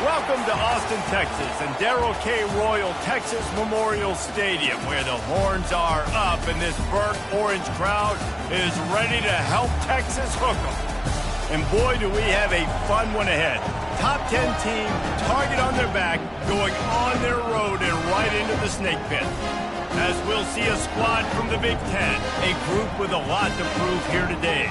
Welcome to Austin, Texas, and Darrell K. Royal Texas Memorial Stadium, where the horns are up and this burnt orange crowd is ready to help Texas hook 'em. And boy, do we have a fun one ahead. Top 10 team, target on their back, going on their road and right into the snake pit. As we'll see a squad from the Big Ten, a group with a lot to prove here today.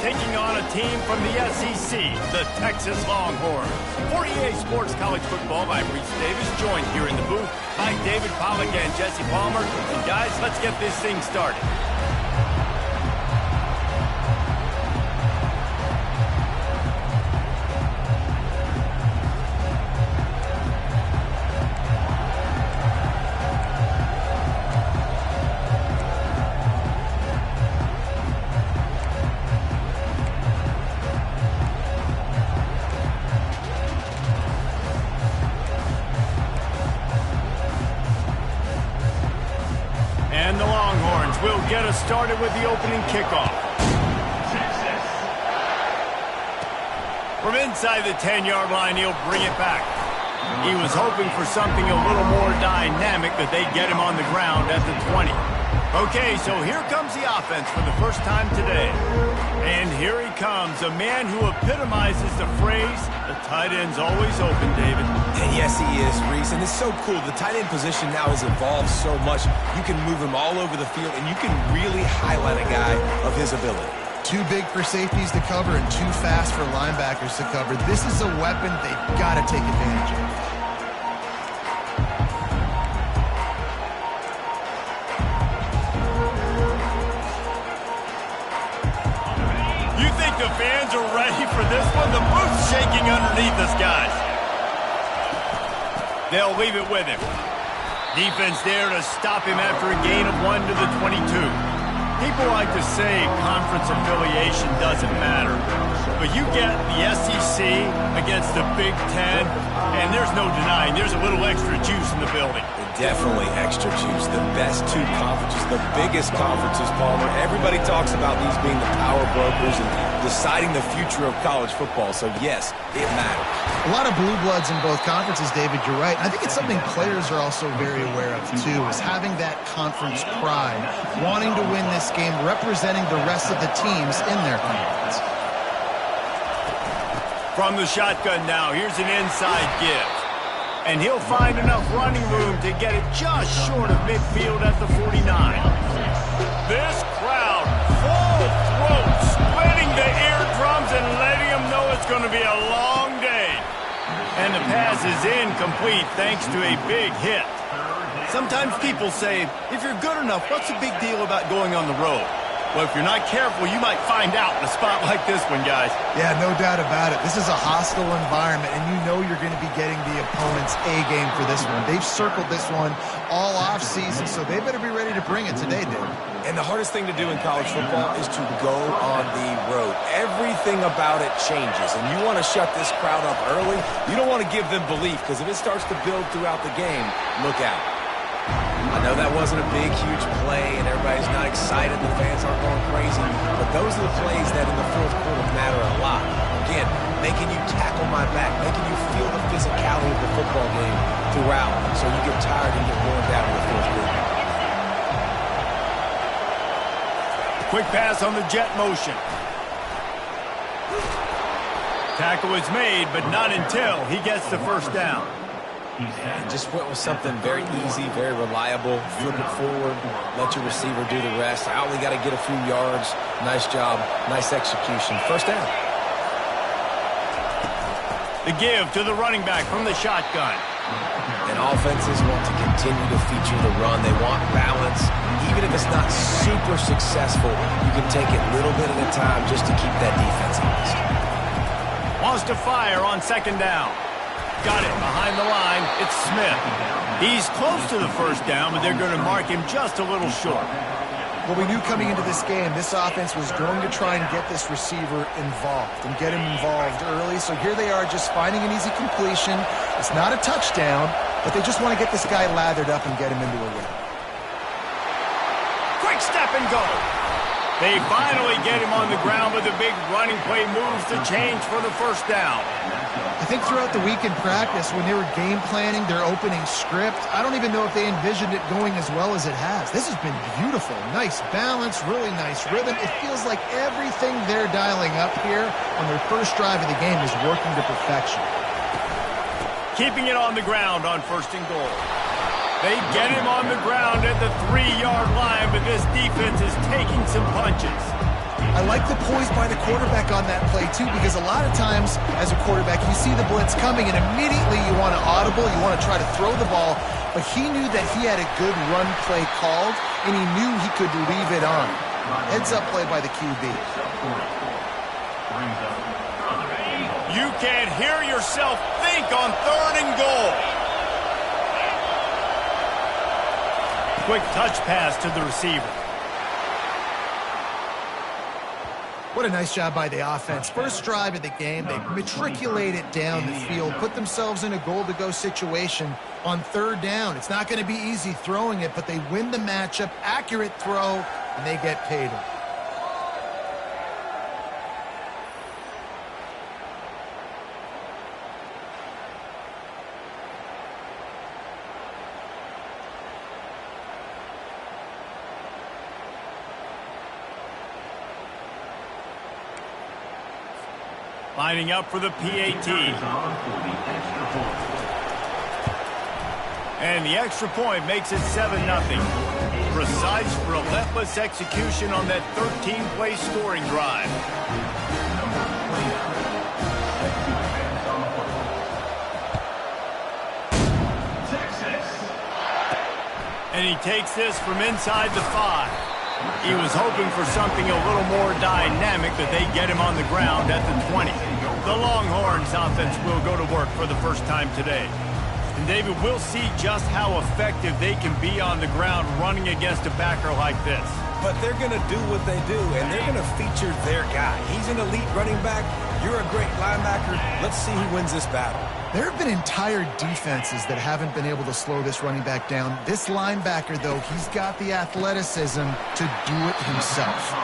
Taking on a team from the SEC, the Texas Longhorns. 48 Sports College Football, I'm Reese Davis, joined here in the booth by David Pollack and Jesse Palmer. And guys, let's get this thing started. And the Longhorns will get us started with the opening kickoff. From inside the 10-yard line, he'll bring it back. He was hoping for something a little more dynamic, that they'd get him on the ground at the 20. Okay, so here comes the offense for the first time today. And here he comes, a man who epitomizes the phrase, the tight end's always open, David. And yes, he is, Reese. And it's so cool. The tight end position now has evolved so much. You can move him all over the field, and you can really highlight a guy of his ability. Too big for safeties to cover and too fast for linebackers to cover. This is a weapon they've got to take advantage of. You think the fans are ready for this one? The booth's shaking underneath us, guys. They'll leave it with him. Defense there to stop him after a gain of 1 to the 22. People like to say conference affiliation doesn't matter. But you get the SEC against the Big Ten, and there's no denying there's a little extra juice in the building. Definitely extra juice. The best two conferences, the biggest conferences, Palmer. Everybody talks about these being the power brokers and deciding the future of college football. So, yes, it matters. A lot of blue bloods in both conferences, David, you're right. I think it's something players are also very aware of, too, is having that conference pride, wanting to win this game, representing the rest of the teams in their conference. From the shotgun now, here's an inside give. And he'll find enough running room to get it just short of midfield at the 49. This crowd, full throat, splitting the eardrums and letting them know it's going to be a long day. And the pass is incomplete thanks to a big hit. Sometimes people say, if you're good enough, what's the big deal about going on the road? Well, if you're not careful, you might find out in a spot like this one, guys. Yeah, no doubt about it. This is a hostile environment, and you know you're going to be getting the opponent's A-game for this one. They've circled this one all off-season, so they better be ready to bring it today, Dave. And the hardest thing to do in college football is to go on the road. Everything about it changes, and you want to shut this crowd up early. You don't want to give them belief, because if it starts to build throughout the game, look out. I know that wasn't a big, huge play, and everybody's not excited. The fans aren't going crazy. But those are the plays that in the fourth quarter matter a lot. Again, making you tackle my back, making you feel the physicality of the football game throughout, so you get tired and get worn down in the fourth quarter. Quick pass on the jet motion. Tackle is made, but not until he gets the first down. And just went with something very easy, very reliable. Flip it forward, let your receiver do the rest. I only got to get a few yards. Nice job, nice execution. First down. The give to the running back from the shotgun. And offenses want to continue to feature the run. They want balance. Even if it's not super successful, you can take it little bit at a time just to keep that defense honest. Wants to fire on second down. Got it behind the line. It's Smith. He's close to the first down, but they're going to mark him just a little short. Well, we knew coming into this game, this offense was going to try and get this receiver involved and get him involved early. So here they are just finding an easy completion. It's not a touchdown, but they just want to get this guy lathered up and get him into a rhythm. Quick step and go. They finally get him on the ground, but the big running play moves the change for the first down. I think throughout the week in practice, when they were game planning their opening script, I don't even know if they envisioned it going as well as it has. This has been beautiful. Nice balance, really nice rhythm. It feels like everything they're dialing up here on their first drive of the game is working to perfection. Keeping it on the ground on 1st and goal. They get him on the ground at the 3-yard line, but this defense is taking some punches. I like the poise by the quarterback on that play, too, because a lot of times as a quarterback, you see the blitz coming, and immediately you want to audible, you want to try to throw the ball, but he knew that he had a good run play called, and he knew he could leave it on. Heads-up play by the QB. You can't hear yourself think on 3rd and goal. Quick touch pass to the receiver. What a nice job by the offense. First drive of the game, they matriculate it down the field, put themselves in a goal-to-go situation on 3rd down. It's not going to be easy throwing it, but they win the matchup, accurate throw, and they get paid. Lining up for the PAT. And the extra point makes it 7-0. Precise, relentless execution on that 13-play scoring drive. And he takes this from inside the 5. He was hoping for something a little more dynamic, but they get him on the ground at the 20. The Longhorns offense will go to work for the first time today. And David, we'll see just how effective they can be on the ground running against a backer like this. But they're going to do what they do, and they're going to feature their guy. He's an elite running back. You're a great linebacker. Let's see who wins this battle. There have been entire defenses that haven't been able to slow this running back down. This linebacker, though, he's got the athleticism to do it himself.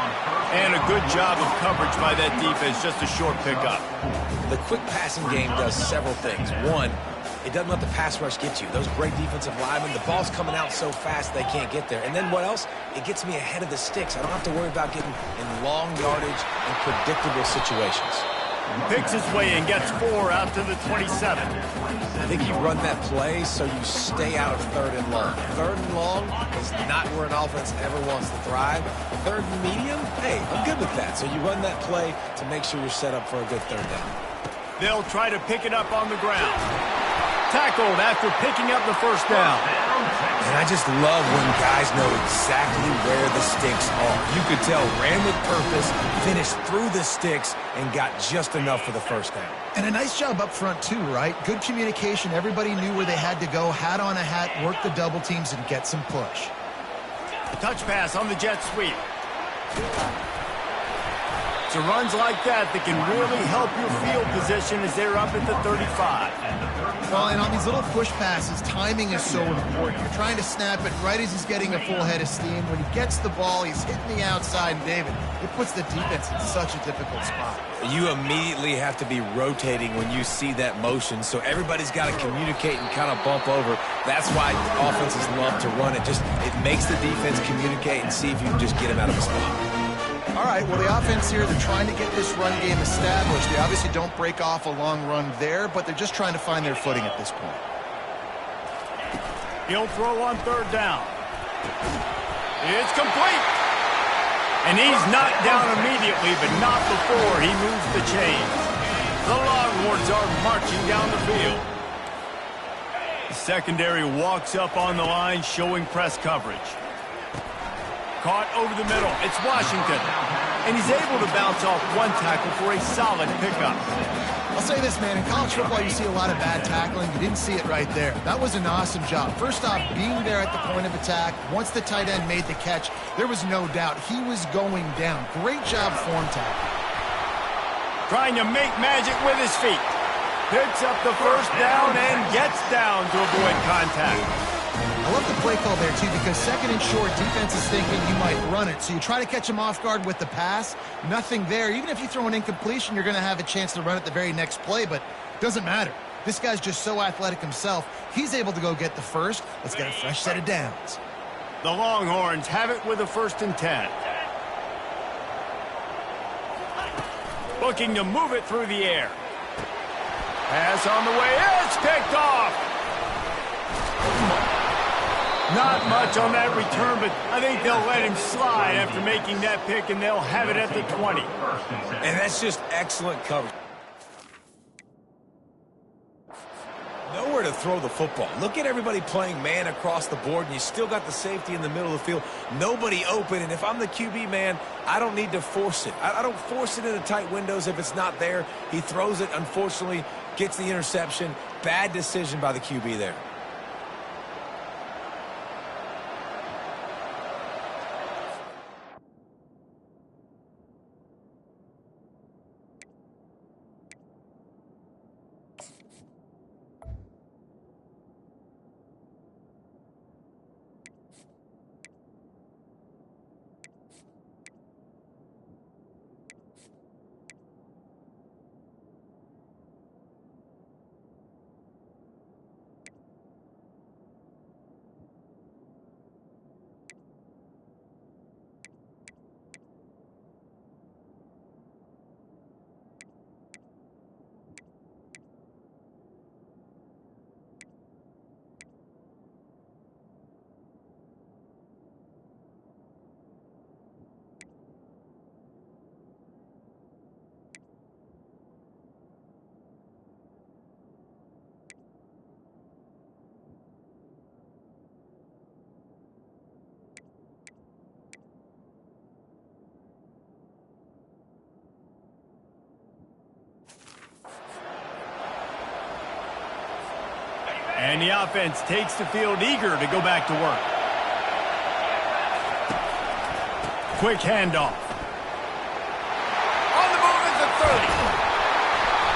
And a good job of coverage by that defense, just a short pickup. The quick passing game does several things. One, it doesn't let the pass rush get you. Those great defensive linemen, the ball's coming out so fast they can't get there. And then what else? It gets me ahead of the sticks. I don't have to worry about getting in long yardage and predictable situations. Picks his way and gets 4 out to the 27. I think you run that play so you stay out of 3rd and long. 3rd and long is not where an offense ever wants to thrive. 3rd and medium, hey, I'm good with that. So you run that play to make sure you're set up for a good 3rd down. They'll try to pick it up on the ground. Tackled after picking up the first down. And I just love when guys know exactly where the sticks are. You could tell, ran with purpose, finished through the sticks, and got just enough for the first down. And a nice job up front, too, right? Good communication. Everybody knew where they had to go, hat on a hat, work the double teams, and get some push. Touch pass on the jet sweep. So runs like that can really help your field position as they're up at the 35. Well, and on these little push passes, timing is so important. You're trying to snap it right as he's getting a full head of steam. When he gets the ball, he's hitting the outside, and David, it puts the defense in such a difficult spot. You immediately have to be rotating when you see that motion, so everybody's got to communicate and kind of bump over. That's why offenses love to run it. It makes the defense communicate and see if you can just get him out of the spot. All right, well, the offense here, they're trying to get this run game established. They obviously don't break off a long run there, but they're just trying to find their footing at this point. He'll throw on 3rd down. It's complete. And he's knocked down immediately, but not before he moves the chains. The Longhorns are marching down the field. The secondary walks up on the line, showing press coverage. Caught over the middle. It's Washington. And he's able to bounce off one tackle for a solid pickup. I'll say this, man. In college football, you see a lot of bad tackling. You didn't see it right there. That was an awesome job. First off, being there at the point of attack. Once the tight end made the catch, there was no doubt he was going down. Great job form tackle. Trying to make magic with his feet. Picks up the first down and gets down to avoid contact. I love the play call there, too, because second and short, defense is thinking you might run it. So you try to catch him off guard with the pass. Nothing there. Even if you throw an incompletion, you're going to have a chance to run it the very next play, but it doesn't matter. This guy's just so athletic himself. He's able to go get the first. Let's get a fresh set of downs. The Longhorns have it with a 1st and 10. Looking to move it through the air. Pass on the way. It's picked off. Not much on that return, but I think they'll let him slide after making that pick, and they'll have it at the 20. And that's just excellent coverage. Nowhere to throw the football. Look at everybody playing man across the board, and you still got the safety in the middle of the field. Nobody open, and if I'm the QB, man, I don't need to force it. I don't force it into tight windows if it's not there. He throws it, unfortunately, gets the interception. Bad decision by the QB there. And the offense takes the field eager to go back to work. Quick handoff. On the move at the 30.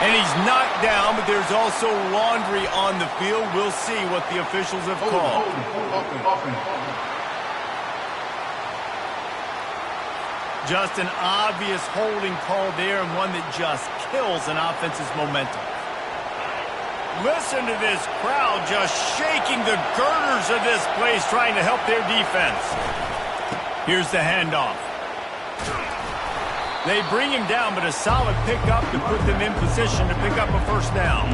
And he's knocked down, but there's also laundry on the field. We'll see what the officials have called. Just an obvious holding call there, and one that just kills an offense's momentum. Listen to this crowd just shaking the girders of this place, trying to help their defense. Here's the handoff. They bring him down, but a solid pickup to put them in position to pick up a 1st down.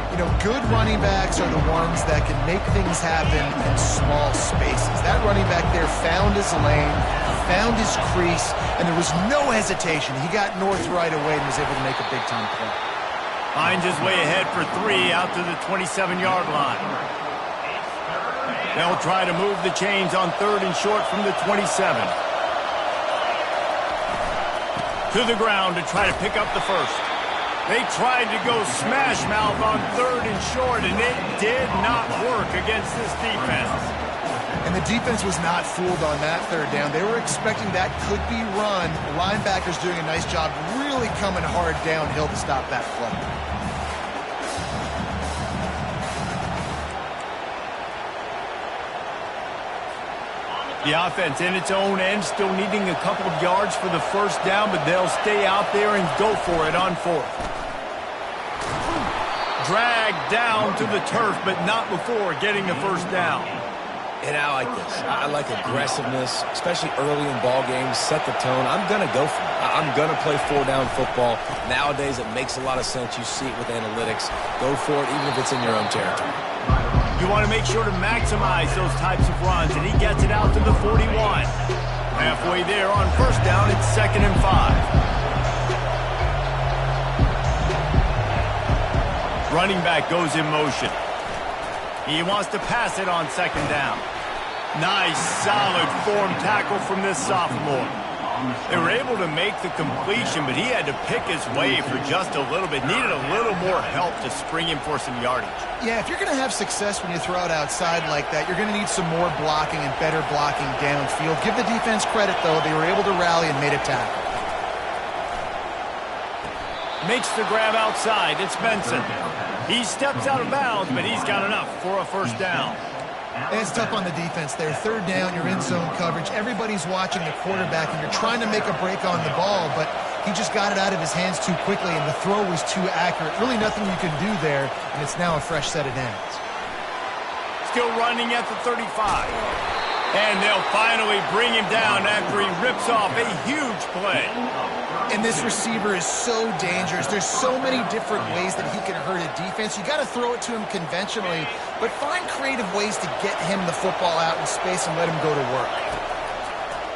You know, good running backs are the ones that can make things happen in small spaces. That running back there found his lane, found his crease, and there was no hesitation. He got north right away and was able to make a big-time play. Finds his way ahead for 3 out to the 27-yard line. They'll try to move the chains on 3rd and short from the 27. To the ground to try to pick up the 1st. They tried to go smash mouth on 3rd and short, and it did not work against this defense. And the defense was not fooled on that 3rd down. They were expecting that could be run. The linebackers doing a nice job really coming hard downhill to stop that play. The offense in its own end, still needing a couple of yards for the 1st down, but they'll stay out there and go for it on 4th. Dragged down to the turf, but not before getting the 1st down. And I like this. I like aggressiveness, especially early in ball games. Set the tone. I'm going to go for it. I'm going to play 4-down football. Nowadays, it makes a lot of sense. You see it with analytics. Go for it, even if it's in your own territory. You want to make sure to maximize those types of runs, and he gets it out to the 41. Halfway there on 1st down, it's 2nd and 5. Running back goes in motion. He wants to pass it on 2nd down. Nice, solid form tackle from this sophomore. They were able to make the completion, but he had to pick his way for just a little bit. Needed a little more help to spring him for some yardage. Yeah, if you're going to have success when you throw it outside like that, you're going to need some more blocking and better blocking downfield. Give the defense credit, though. They were able to rally and made a tackle. Makes the grab outside. It's Benson. He steps out of bounds, but he's got enough for a 1st down. And it's tough on the defense there. Third down, you're in zone coverage. Everybody's watching the quarterback, and you're trying to make a break on the ball, but he just got it out of his hands too quickly, and the throw was too accurate. Really nothing you can do there, and it's now a fresh set of downs. Still running at the 35. And they'll finally bring him down after he rips off a huge play. And this receiver is so dangerous. There's so many different ways that he can hurt a defense. You got to throw it to him conventionally, but find creative ways to get him the football out in space and let him go to work.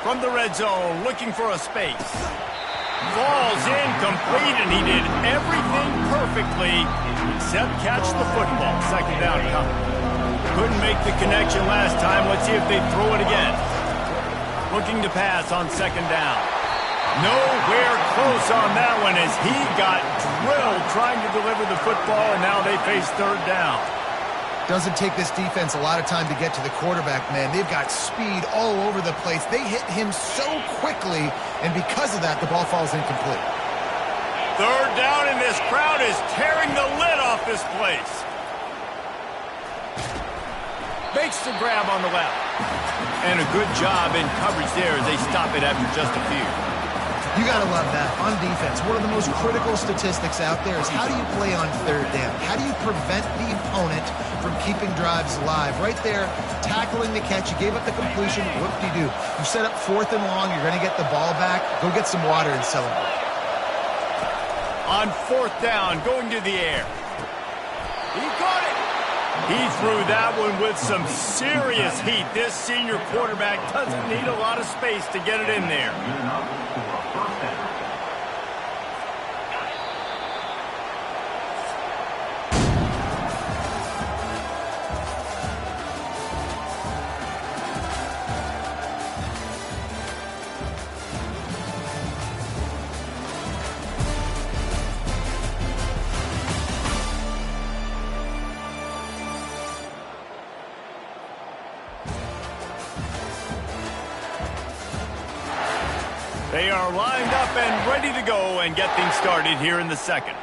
From the red zone, looking for a space. Falls incomplete, and he did everything perfectly except catch the football. Second down coming. Couldn't make the connection last time. Let's see if they throw it again. Looking to pass on second down. Nowhere close on that one as he got drilled trying to deliver the football, and now they face third down. Doesn't take this defense a lot of time to get to the quarterback, man. They've got speed all over the place. They hit him so quickly, and because of that, the ball falls incomplete. Third down, and this crowd is tearing the lid off this place. Makes the grab on the left. And a good job in coverage there as they stop it after just a few. You got to love that. On defense, one of the most critical statistics out there is how do you play on third down? How do you prevent the opponent from keeping drives alive? Right there, tackling the catch. You gave up the completion. Whoop-de-doo. You set up fourth and long. You're going to get the ball back. Go get some water and celebrate. On fourth down, going to the air. He caught it. He threw that one with some serious heat. This senior quarterback doesn't need a lot of space to get it in there. They are lined up and ready to go and get things started here in the second.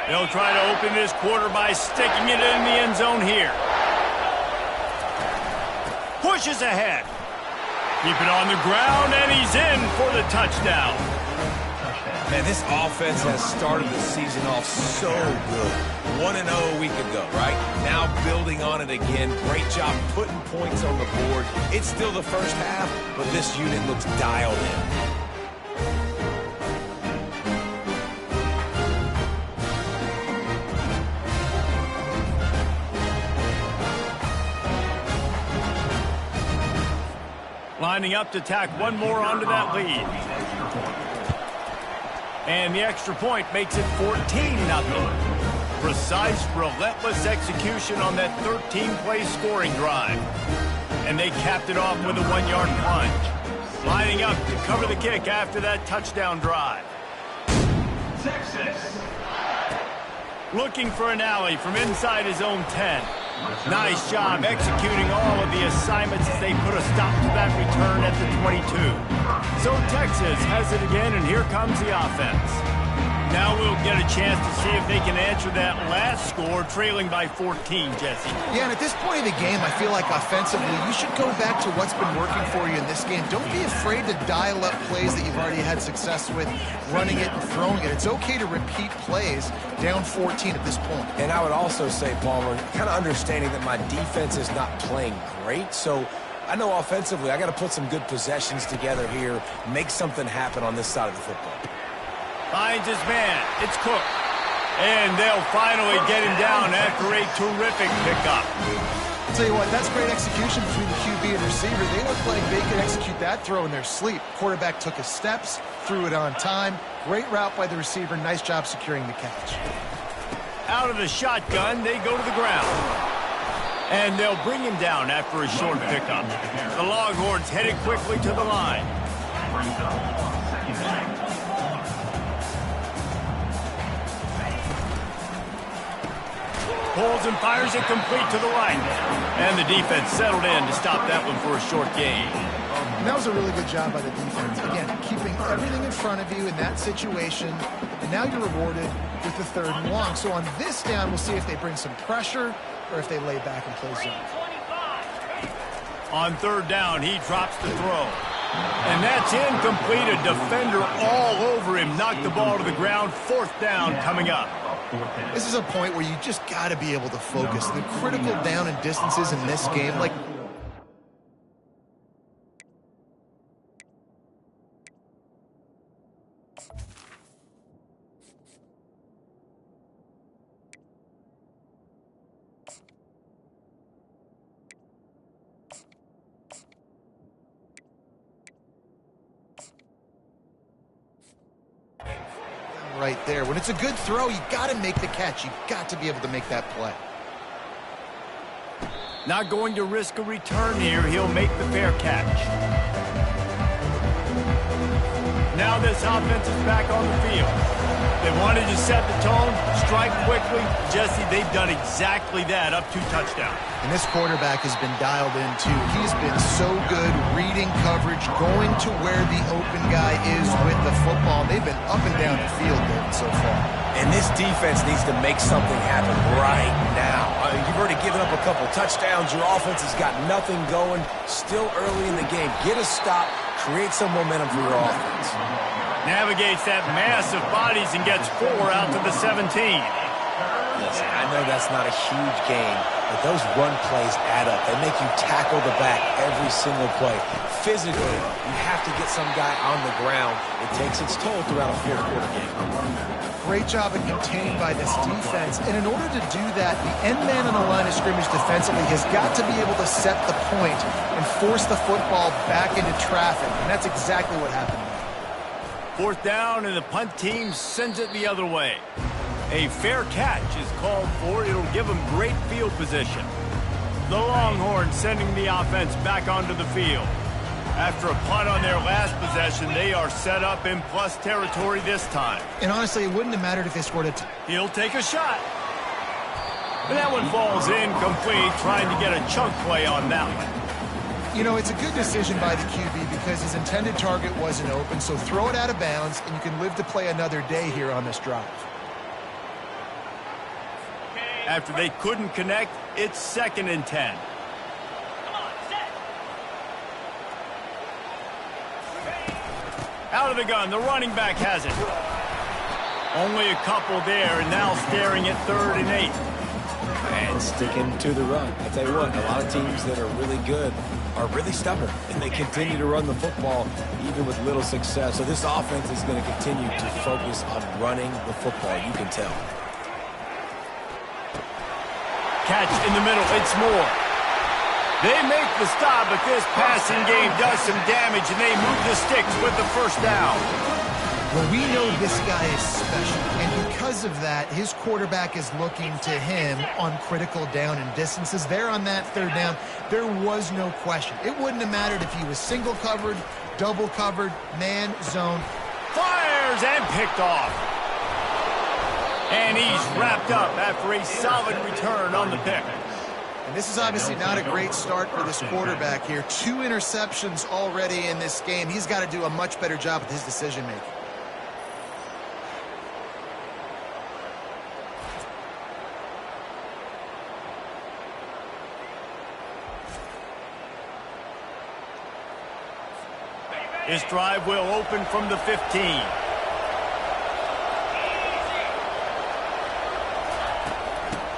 They'll try to open this quarter by sticking it in the end zone here. Pushes ahead. Keep it on the ground, and he's in for the touchdown. Man, this offense has started the season off so good. 1-0 a week ago, right? Now building on it again. Great job putting points on the board. It's still the first half, but this unit looks dialed in. Lining up to tack one more onto that lead. And the extra point makes it 14-0. Precise, relentless execution on that 13-play scoring drive. And they capped it off with a one-yard plunge. Lining up to cover the kick after that touchdown drive. Texas. Looking for an alley from inside his own 10. Nice job executing all of the assignments as they put a stop to that return at the 22. So Texas has it again, and here comes the offense. Now we'll get a chance to see if they can answer that last score, trailing by 14, Jesse. Yeah, and at this point of the game, I feel like offensively, you should go back to what's been working for you in this game. Don't be afraid to dial up plays that you've already had success with, running it and throwing it. It's okay to repeat plays down 14 at this point. And I would also say, Palmer, kind of understanding that my defense is not playing great, so I know offensively I got to put some good possessions together here, make something happen on this side of the football. Finds his man. It's Cook. And they'll finally get him down after a terrific pickup. I'll tell you what, that's great execution between the QB and receiver. They look like they could execute that throw in their sleep. Quarterback took his steps, threw it on time. Great route by the receiver. Nice job securing the catch. Out of the shotgun, they go to the ground. And they'll bring him down after a short pickup. The Longhorns headed quickly to the line. Pulls and fires it complete to the right. And the defense settled in to stop that one for a short gain. And that was a really good job by the defense. Again, keeping everything in front of you in that situation. And now you're rewarded with the third and long. So on this down, we'll see if they bring some pressure or if they lay back and play zone. On third down, he drops the throw. And that's incomplete. A defender all over him. Knocked the ball to the ground. Fourth down coming up. This is a point where you just got to be able to focus. The critical down and distances in this game, like... right there. When it's a good throw, you got to make the catch. You got to be able to make that play. Not going to risk a return here. He'll make the fair catch. Now this offense is back on the field. They wanted to set the tone, strike quickly. Jesse, they've done exactly that, up 2 touchdowns. And this quarterback has been dialed in, too. He's been so good reading coverage, going to where the open guy is with the football. They've been up and down the field so far. And this defense needs to make something happen right now. You've already given up a couple touchdowns. Your offense has got nothing going. Still early in the game. Get a stop. Create some momentum for your offense. Navigates that mass of bodies and gets 4 out to the 17. Listen, I know that's not a huge gain, but those run plays add up. They make you tackle the back every single play. Physically, you have to get some guy on the ground. It takes its toll throughout a fourth-quarter game. Great job of containing by this defense. And in order to do that, the end man on the line of scrimmage defensively has got to be able to set the point and force the football back into traffic. And that's exactly what happened. Fourth down, and the punt team sends it the other way. A fair catch is called for. It'll give them great field position. The Longhorns sending the offense back onto the field. After a punt on their last possession, they are set up in plus territory this time. And honestly, it wouldn't have mattered if they scored a... He'll take a shot. And that one falls incomplete, trying to get a chunk play on that one. You know, it's a good decision by the QB because his intended target wasn't open, so throw it out of bounds, and you can live to play another day here on this drive. After they couldn't connect, it's 2nd and 10. Out of the gun, the running back has it. Only a couple there, and now staring at 3rd and 8. And sticking to the run. I tell you what, a lot of teams that are really good are really stubborn, and they continue to run the football even with little success. So this offense is going to continue to focus on running the football, you can tell. Catch in the middle, it's Moore. They make the stop, but this passing game does some damage, and they move the sticks with the first down. Well, we know this guy is special, and because of that, his quarterback is looking to him on critical down and distances. There on that 3rd down, there was no question. It wouldn't have mattered if he was single covered, double covered, man, zone. Fires and picked off. And he's wrapped up after a solid return on the pick. And this is obviously not a great start for this quarterback here. 2 interceptions already in this game. He's got to do a much better job with his decision-making. This drive will open from the 15.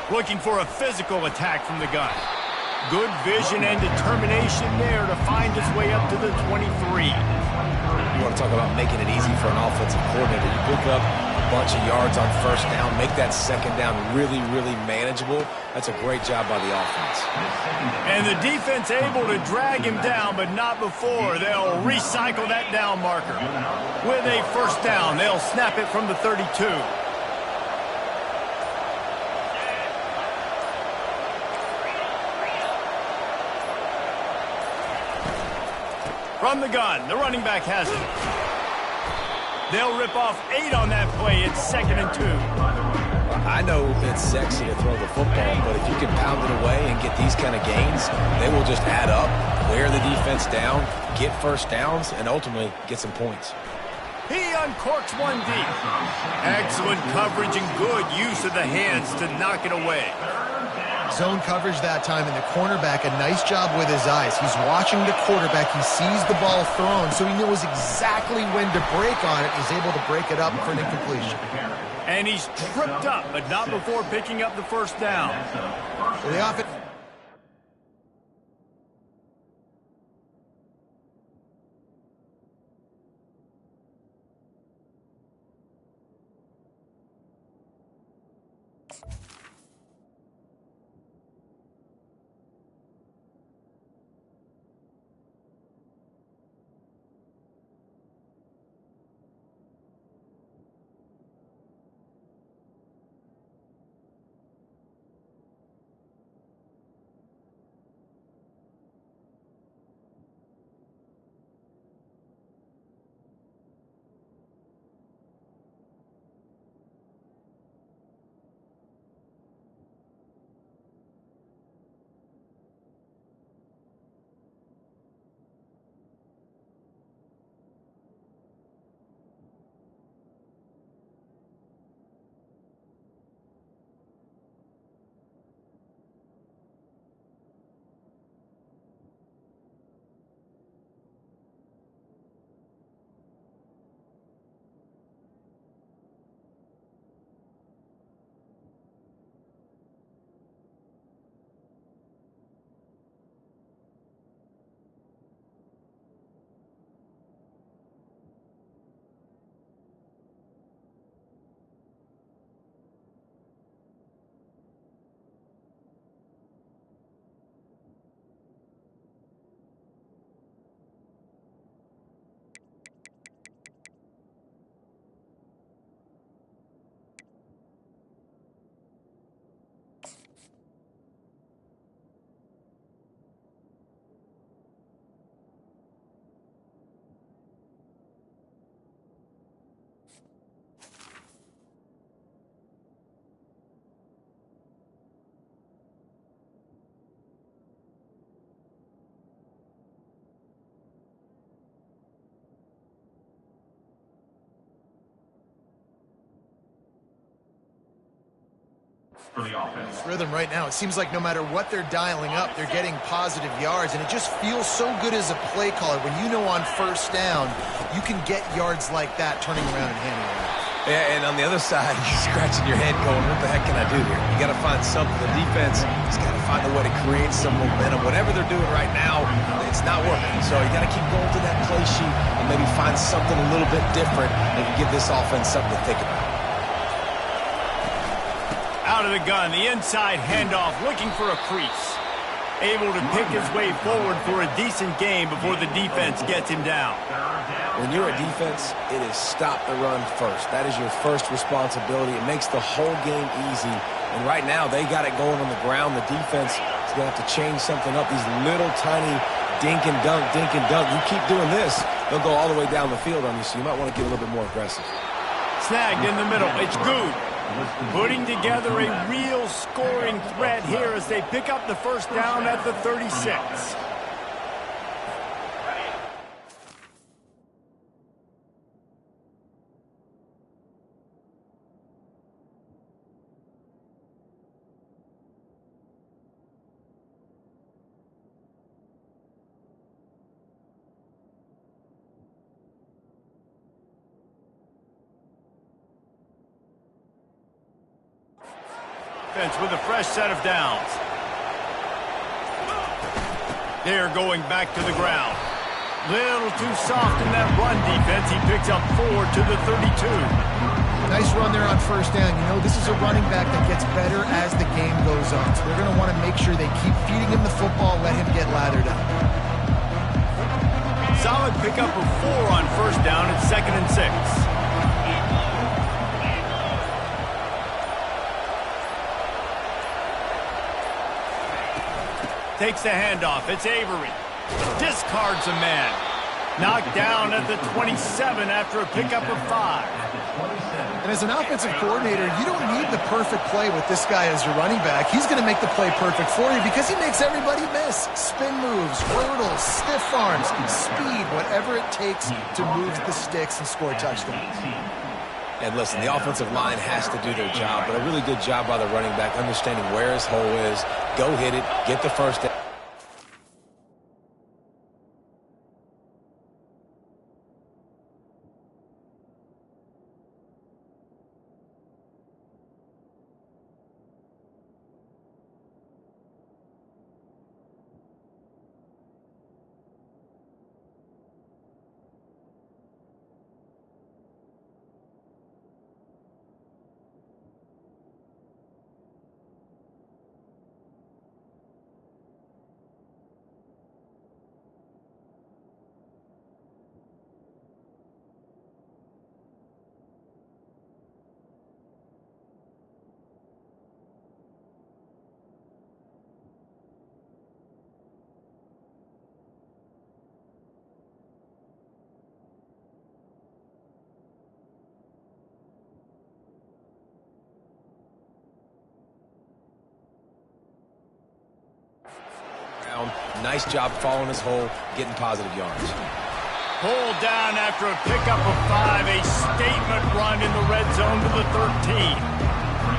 Looking for a physical attack from the gun. Good vision and determination there to find his way up to the 23. You want to talk about making it easy for an offensive coordinator. You pick up a bunch of yards on 1st down, make that 2nd down really, really manageable. That's a great job by the offense. And the defense able to drag him down, but not before. They'll recycle that down marker. With a 1st down, they'll snap it from the 32. From the gun, the running back has it. They'll rip off 8 on that play. It's 2nd and 2. I know it's sexy to throw the football, but if you can pound it away and get these kind of gains, they will just add up, wear the defense down, get 1st downs, and ultimately get some points. He uncorks one deep. Excellent coverage and good use of the hands to knock it away. Zone coverage that time, and the cornerback, a nice job with his eyes. He's watching the quarterback. He sees the ball thrown, so he knows exactly when to break on it. He's able to break it up for an incompletion. And he's tripped up, but not before picking up the first down. So the offense... For the offense. Rhythm right now. It seems like no matter what they're dialing up, they're getting positive yards, and it just feels so good as a play caller when you know on first down you can get yards like that turning around and handing it off. Yeah, and on the other side, you're scratching your head going, what the heck can I do here? You got to find something. The defense has got to find a way to create some momentum. Whatever they're doing right now, it's not working. So you got to keep going to that play sheet and maybe find something a little bit different that can give this offense something to think about. Out of the gun, the inside handoff, looking for a crease. Able to pick his way forward for a decent game before the defense gets him down. When you're a defense, it is stop the run first. That is your first responsibility. It makes the whole game easy. And right now, they got it going on the ground. The defense is going to have to change something up. These little tiny dink and dunk, dink and dunk. You keep doing this, they'll go all the way down the field on you, so you might want to get a little bit more aggressive. Snagged in the middle. It's Good. Putting together a real scoring threat here as they pick up the first down at the 36. With a fresh set of downs. They're going back to the ground. Little too soft in that run defense. He picks up 4 to the 32. Nice run there on first down. You know, this is a running back that gets better as the game goes on. So they're going to want to make sure they keep feeding him the football, let him get lathered up. Solid pickup of 4 on first down at 2nd and 6. Takes the handoff. It's Avery. Discards a man. Knocked down at the 27 after a pickup of 5. And as an offensive coordinator, you don't need the perfect play with this guy as your running back. He's going to make the play perfect for you because he makes everybody miss. Spin moves, hurdles, stiff arms, speed, whatever it takes to move the sticks and score touchdowns. And listen, the offensive line has to do their job, but a really good job by the running back, understanding where his hole is. Go hit it, get the first down. Nice job following his hole, getting positive yards. Pulled down after a pickup of 5, a statement run in the red zone to the 13.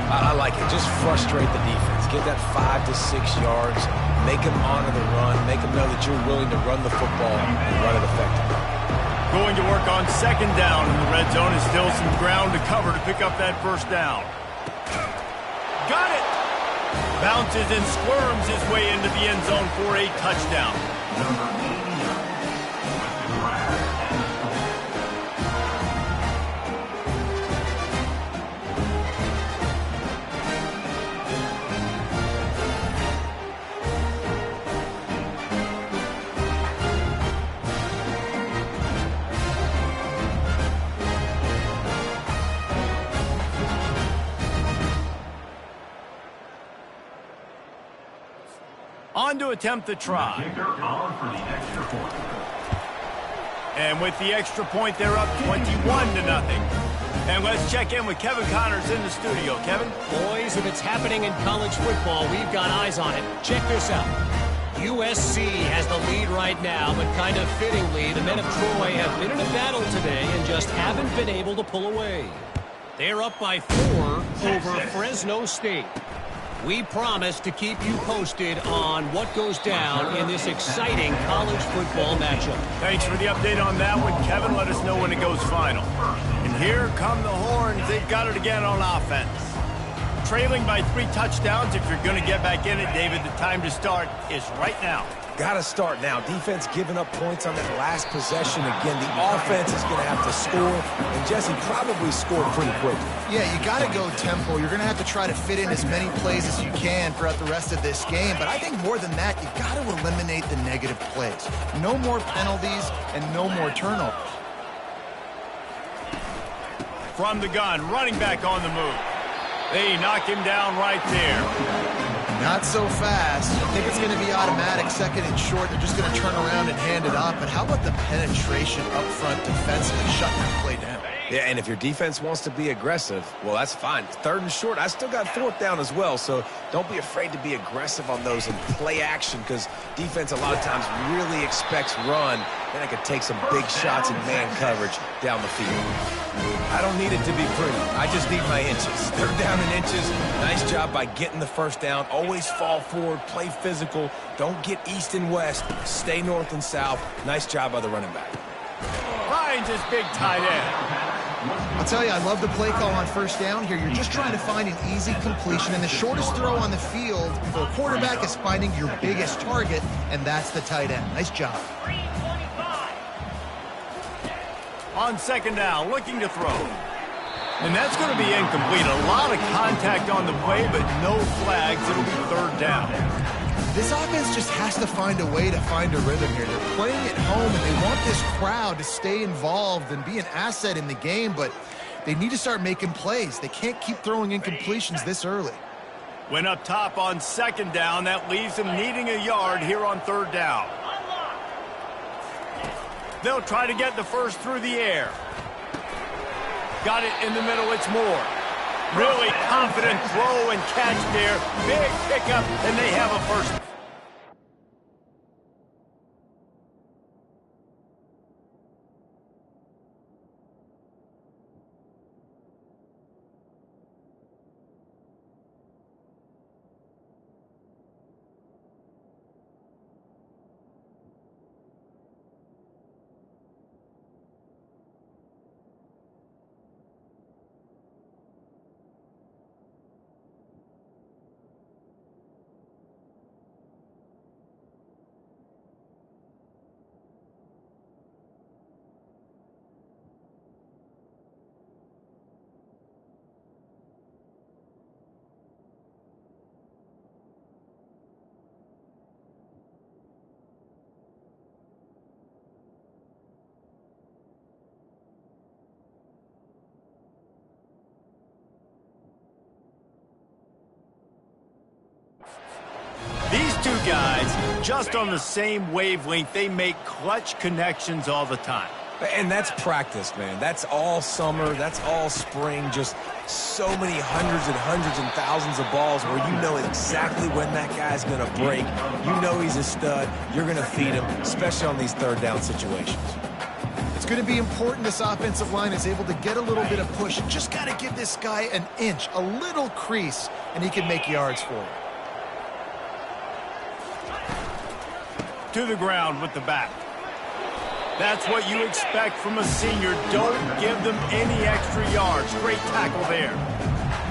I like it. Just frustrate the defense. Get that 5 to 6 yards. Make them honor the run. Make them know that you're willing to run the football and run it effectively. Going to work on second down in the red zone is still some ground to cover to pick up that first down. Got it! Bounces and squirms his way into the end zone for a touchdown. On to attempt the try. And with the extra point, they're up 21-0. And let's check in with Kevin Connors in the studio. Kevin? Boys, if it's happening in college football, we've got eyes on it. Check this out. USC has the lead right now, but kind of fittingly, the men of Troy have been in a battle today and just haven't been able to pull away. They're up by 4 over Fresno State. We promise to keep you posted on what goes down in this exciting college football matchup. Thanks for the update on that one, Kevin. Let us know when it goes final. And here come the Horns. They've got it again on offense. Trailing by 3 touchdowns. If you're going to get back in it, David, the time to start is right now. Got to start now. Defense giving up points on that last possession. Again, the offense is going to have to score, and Jesse probably scored pretty quick. Yeah, you got to go tempo. You're going to have to try to fit in as many plays as you can throughout the rest of this game. But I think more than that, you got to eliminate the negative plays. No more penalties and no more turnovers. From the gun, running back on the move. They knock him down right there. Not so fast. I think it's going to be automatic, second and short. They're just going to turn around and hand it off. But how about the penetration up front defensively, shutting that play down? Yeah, and if your defense wants to be aggressive, well, that's fine. Third and short, I still got 4th down as well, so don't be afraid to be aggressive on those and play action, because defense a lot of times really expects run. Then I could take some big shots in man coverage down the field. I don't need it to be pretty. I just need my inches. They're down in inches. Nice job by getting the first down. Always fall forward, play physical. Don't get east and west. Stay north and south. Nice job by the running back. Finds his big tight end. I'll tell you, I love the play call on first down here. You're just trying to find an easy completion, and the shortest throw on the field for a quarterback is finding your biggest target, and that's the tight end. Nice job. On second down, looking to throw. And that's going to be incomplete. A lot of contact on the play, but no flags. It'll be third down. This offense just has to find a way to find a rhythm here. They're playing at home, and they want this crowd to stay involved and be an asset in the game, but they need to start making plays. They can't keep throwing incompletions this early. Went up top on second down. That leaves them needing a yard here on third down. They'll try to get the first through the air. Got it in the middle. It's Moore. Really confident throw and catch there. Big pickup, and they have a first. two guys, just on the same wavelength, they make clutch connections all the time. And that's practice, man. That's all summer. That's all spring. Just so many hundreds and thousands of balls where you know exactly when that guy's going to break. You know he's a stud. You're going to feed him, especially on these third down situations. It's going to be important this offensive line is able to get a little bit of push. Just got to give this guy an inch, a little crease, and he can make yards for it. To the ground with the back. That's what you expect from a senior. Don't give them any extra yards. Great tackle there.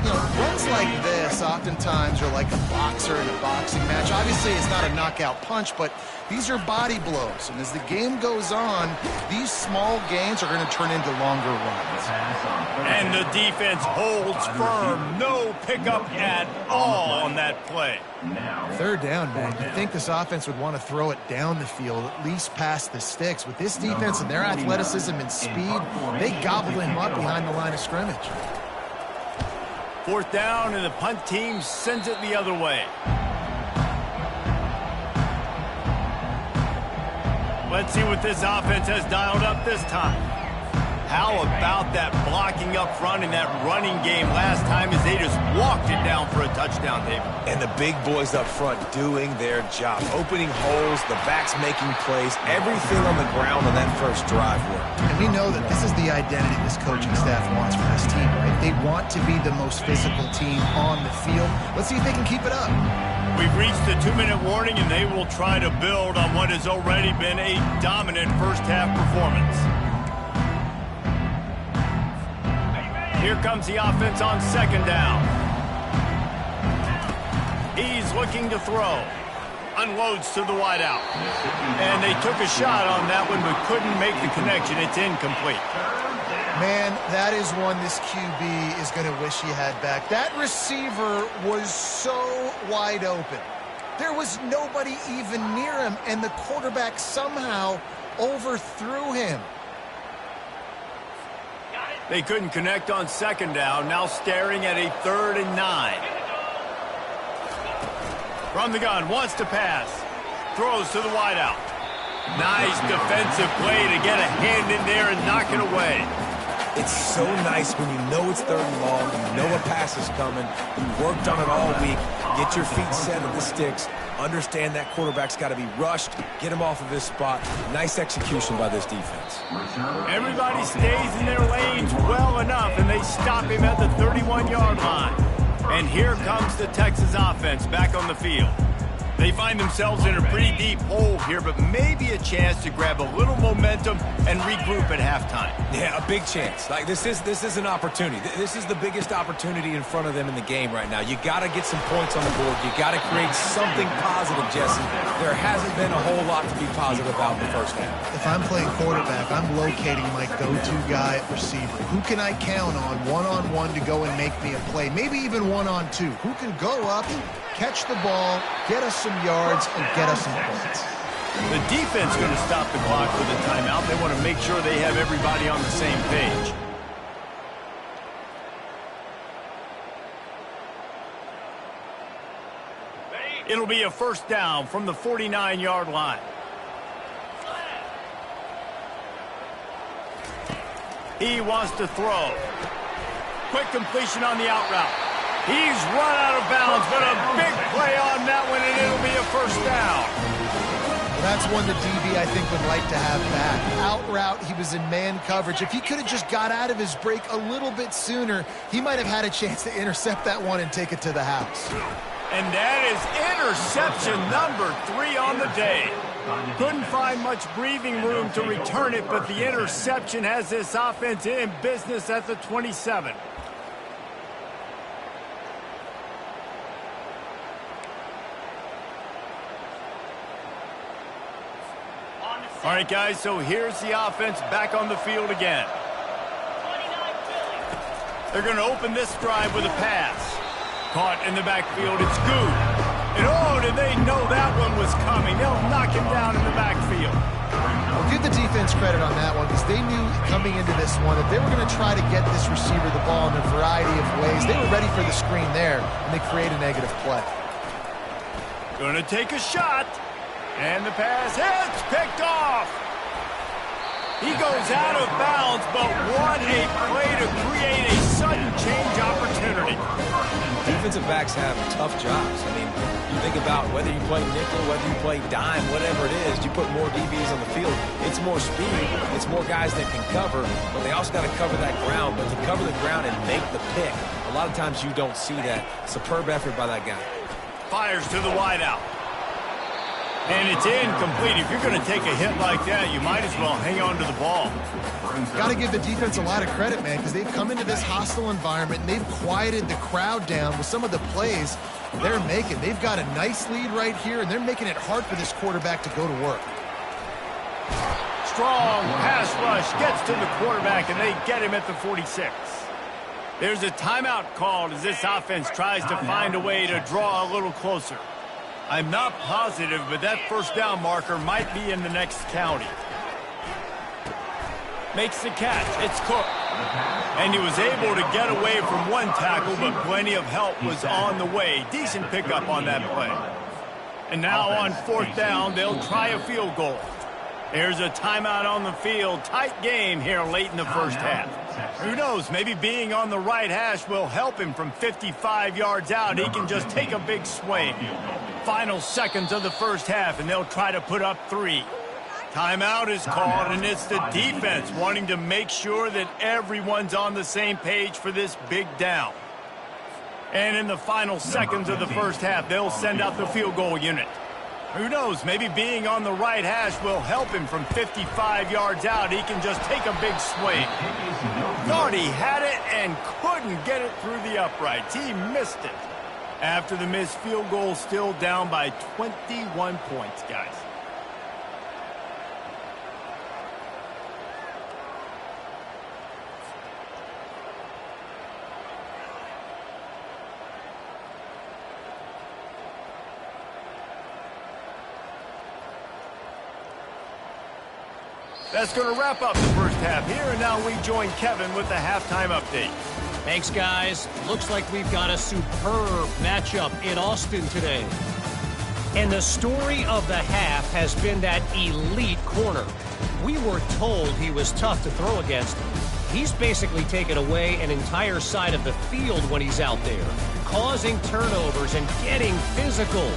You know, runs like this oftentimes are like a boxer in a boxing match. Obviously, it's not a knockout punch, but these are body blows. And as the game goes on, these small gains are going to turn into longer runs. And the defense holds firm. No pickup at all on that play. Third down, man. You'd think this offense would want to throw it down the field, at least past the sticks. With this defense and their athleticism and speed, they gobble him up behind the line of scrimmage. Fourth down, and the punt team sends it the other way. Let's see what this offense has dialed up this time. How about that blocking up front in that running game last time as they just walked it down for a touchdown, David? And the big boys up front doing their job. Opening holes, the backs making plays, everything on the ground on that first drive worked. And we know that this is the identity this coaching staff wants for this team, right? They want to be the most physical team on the field. Let's see if they can keep it up. We've reached the 2-minute warning, and they will try to build on what has already been a dominant first-half performance. Here comes the offense on second down. He's looking to throw. Unloads to the wideout. And they took a shot on that one, but couldn't make the connection. It's incomplete. Man, that is one this QB is going to wish he had back. That receiver was so wide open. There was nobody even near him, and the quarterback somehow overthrew him. They couldn't connect on second down. Now staring at a 3rd and 9. From the gun, wants to pass. Throws to the wideout. Nice defensive play to get a hand in there and knock it away. It's so nice when you know it's 3rd and long, you know a pass is coming, you worked on it all week, get your feet set at the sticks, understand that quarterback's got to be rushed, get him off of his spot. Nice execution by this defense. Everybody stays in their lanes well enough, and they stop him at the 31-yard line. And here comes the Texas offense back on the field. They find themselves in a pretty deep hole here, but maybe a chance to grab a little momentum and regroup at halftime. Yeah, a big chance. Like this is an opportunity. This is the biggest opportunity in front of them in the game right now. You got to get some points on the board. You got to create something positive, Jesse. There hasn't been a whole lot to be positive about in the first half. If I'm playing quarterback, I'm locating my go-to guy at receiver. Who can I count on one-on-one to go and make me a play? Maybe even one-on-two. Who can go up, catch the ball, get us some yards, and get us some points? The defense going to stop the clock with a timeout. They want to make sure they have everybody on the same page. It'll be a first down from the 49-yard line. He wants to throw. Quick completion on the out route. He's run out of bounds, but a big play on that one, and it'll be a first down. Well, that's one the DB, I think, would like to have back. Out route, he was in man coverage. If he could have just got out of his break a little bit sooner, he might have had a chance to intercept that one and take it to the house. And that is interception number 3 on the day. Couldn't find much breathing room to return it, but the interception has this offense in business at the 27. All right, guys, so here's the offense back on the field again. They're going to open this drive with a pass. Caught in the backfield, it's good. And oh, did they know that one was coming? They'll knock him down in the backfield. Well, give the defense credit on that one because they knew coming into this one that they were going to try to get this receiver the ball in a variety of ways. They were ready for the screen there, and they create a negative play. Gonna take a shot. And the pass hits, picked off. He goes out of bounds, but what a play to create a sudden change opportunity. Defensive backs have tough jobs. I mean, you think about whether you play nickel, whether you play dime, whatever it is, you put more DBs on the field. It's more speed. It's more guys that can cover, but they also got to cover that ground. But to cover the ground and make the pick, a lot of times you don't see that. Superb effort by that guy. Fires to the wideout. And it's incomplete. If you're going to take a hit like that, you might as well hang on to the ball. Got to give the defense a lot of credit, man, because they've come into this hostile environment and they've quieted the crowd down with some of the plays they're making. They've got a nice lead right here, and they're making it hard for this quarterback to go to work. Strong pass rush gets to the quarterback, and they get him at the 46. There's a timeout called as this offense tries to find a way to draw a little closer. I'm not positive, but that first down marker might be in the next county. Makes the catch. It's Cook. And he was able to get away from one tackle, but plenty of help was on the way. Decent pickup on that play. And now on fourth down, they'll try a field goal. There's a timeout on the field. Tight game here late in the first half. Who knows, maybe being on the right hash will help him from 55 yards out. He can just take a big swing. Final seconds of the first half, and they'll try to put up 3. Timeout is called, and it's the defense wanting to make sure that everyone's on the same page for this big down. And in the final seconds of the first half, they'll send out the field goal unit. Who knows, maybe being on the right hash will help him from 55 yards out. He can just take a big swing. Thought he had it and couldn't get it through the uprights. He missed it. After the missed field goal, still down by 21 points, guys. That's going to wrap up the first half here, and now we join Kevin with the halftime update. Thanks, guys. Looks like we've got a superb matchup in Austin today. And the story of the half has been that elite corner. We were told he was tough to throw against. He's basically taken away an entire side of the field when he's out there, causing turnovers and getting physical.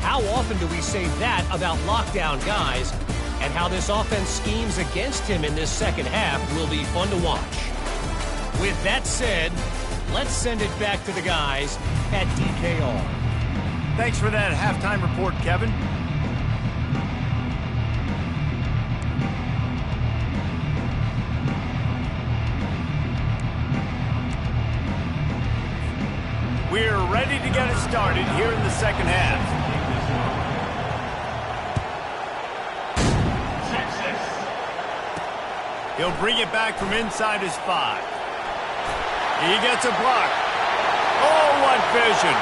How often do we say that about lockdown guys? And how this offense schemes against him in this second half will be fun to watch. With that said, let's send it back to the guys at DKR. Thanks for that halftime report, Kevin. We're ready to get it started here in the second half. He'll bring it back from inside his 5. He gets a block. Oh, what vision.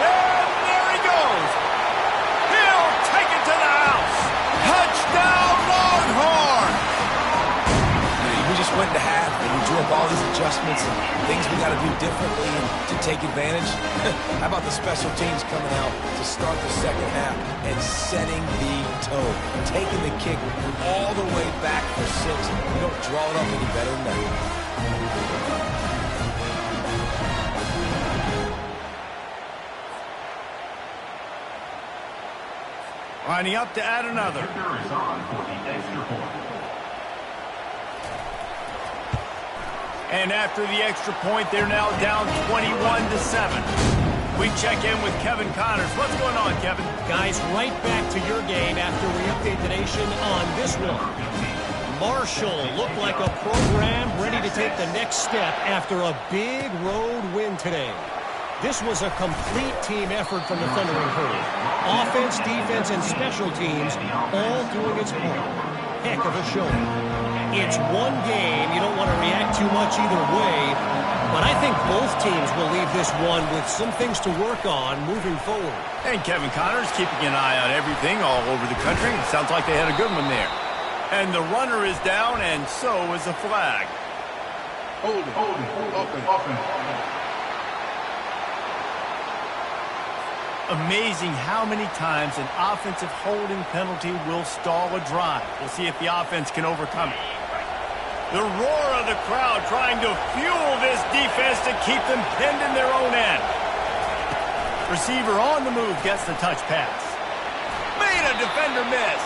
And there he goes. He'll take it to the house. Touchdown, Longhorn. We just went to half, and we drew up all these adjustments and things we got to do differently to take advantage. How about the special teams coming out to start the second half and setting the tone, taking the kick all the way back for 6. We don't draw it up any better than that. Lining up to add another. And after the extra point, they're now down 21-7. We check in with Kevin Connors. What's going on, Kevin? Guys, right back to your game after we update the nation on this one. Marshall looked like a program ready to take the next step after a big road win today. This was a complete team effort from the Thundering Herd. Offense, defense, and special teams all doing its part. Heck of a showing. It's one game. You don't want to react too much either way. But I think both teams will leave this one with some things to work on moving forward. And Kevin Connors keeping an eye on everything all over the country. It sounds like they had a good one there. And the runner is down, and so is the flag. Hold it. Open. amazing how many times an offensive holding penalty will stall a drive. We'll see if the offense can overcome it. The roar of the crowd trying to fuel this defense to keep them pinned in their own end. Receiver on the move gets the touch pass. Made a defender miss.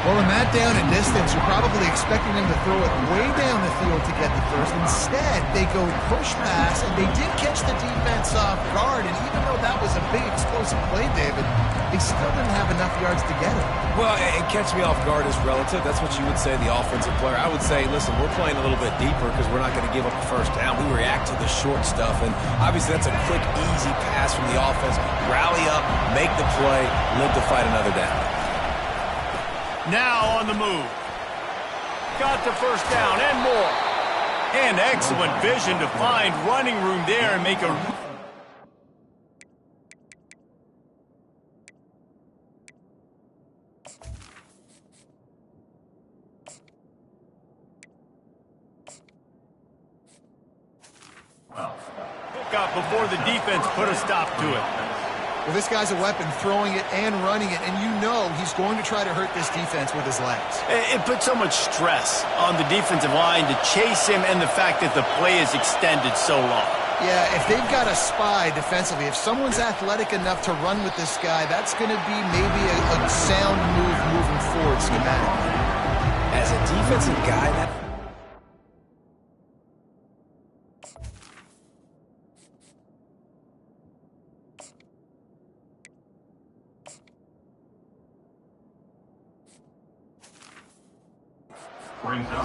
Well, in that down and distance, you're probably expecting them to throw it way down the field to get the first. Instead, they go push pass, and they did catch the defense off guard. And even though that was a big explosive play, David, they still didn't have enough yards to get it. Well, and catch me off guard is relative. That's what you would say, the offensive player. I would say, listen, we're playing a little bit deeper because we're not going to give up a first down. We react to the short stuff, and obviously that's a quick, easy pass from the offense. Rally up, make the play, live to fight another down. Now on the move. Got the first down and more. And excellent vision to find running room there and make a... Pick up before the defense put a stop to it. Well, this guy's a weapon, throwing it and running it, and you know he's going to try to hurt this defense with his legs. It puts so much stress on the defensive line to chase him and the fact that the play is extended so long. Yeah, if they've got a spy defensively, if someone's athletic enough to run with this guy, that's going to be maybe a sound move moving forward schematically. As a defensive guy, that...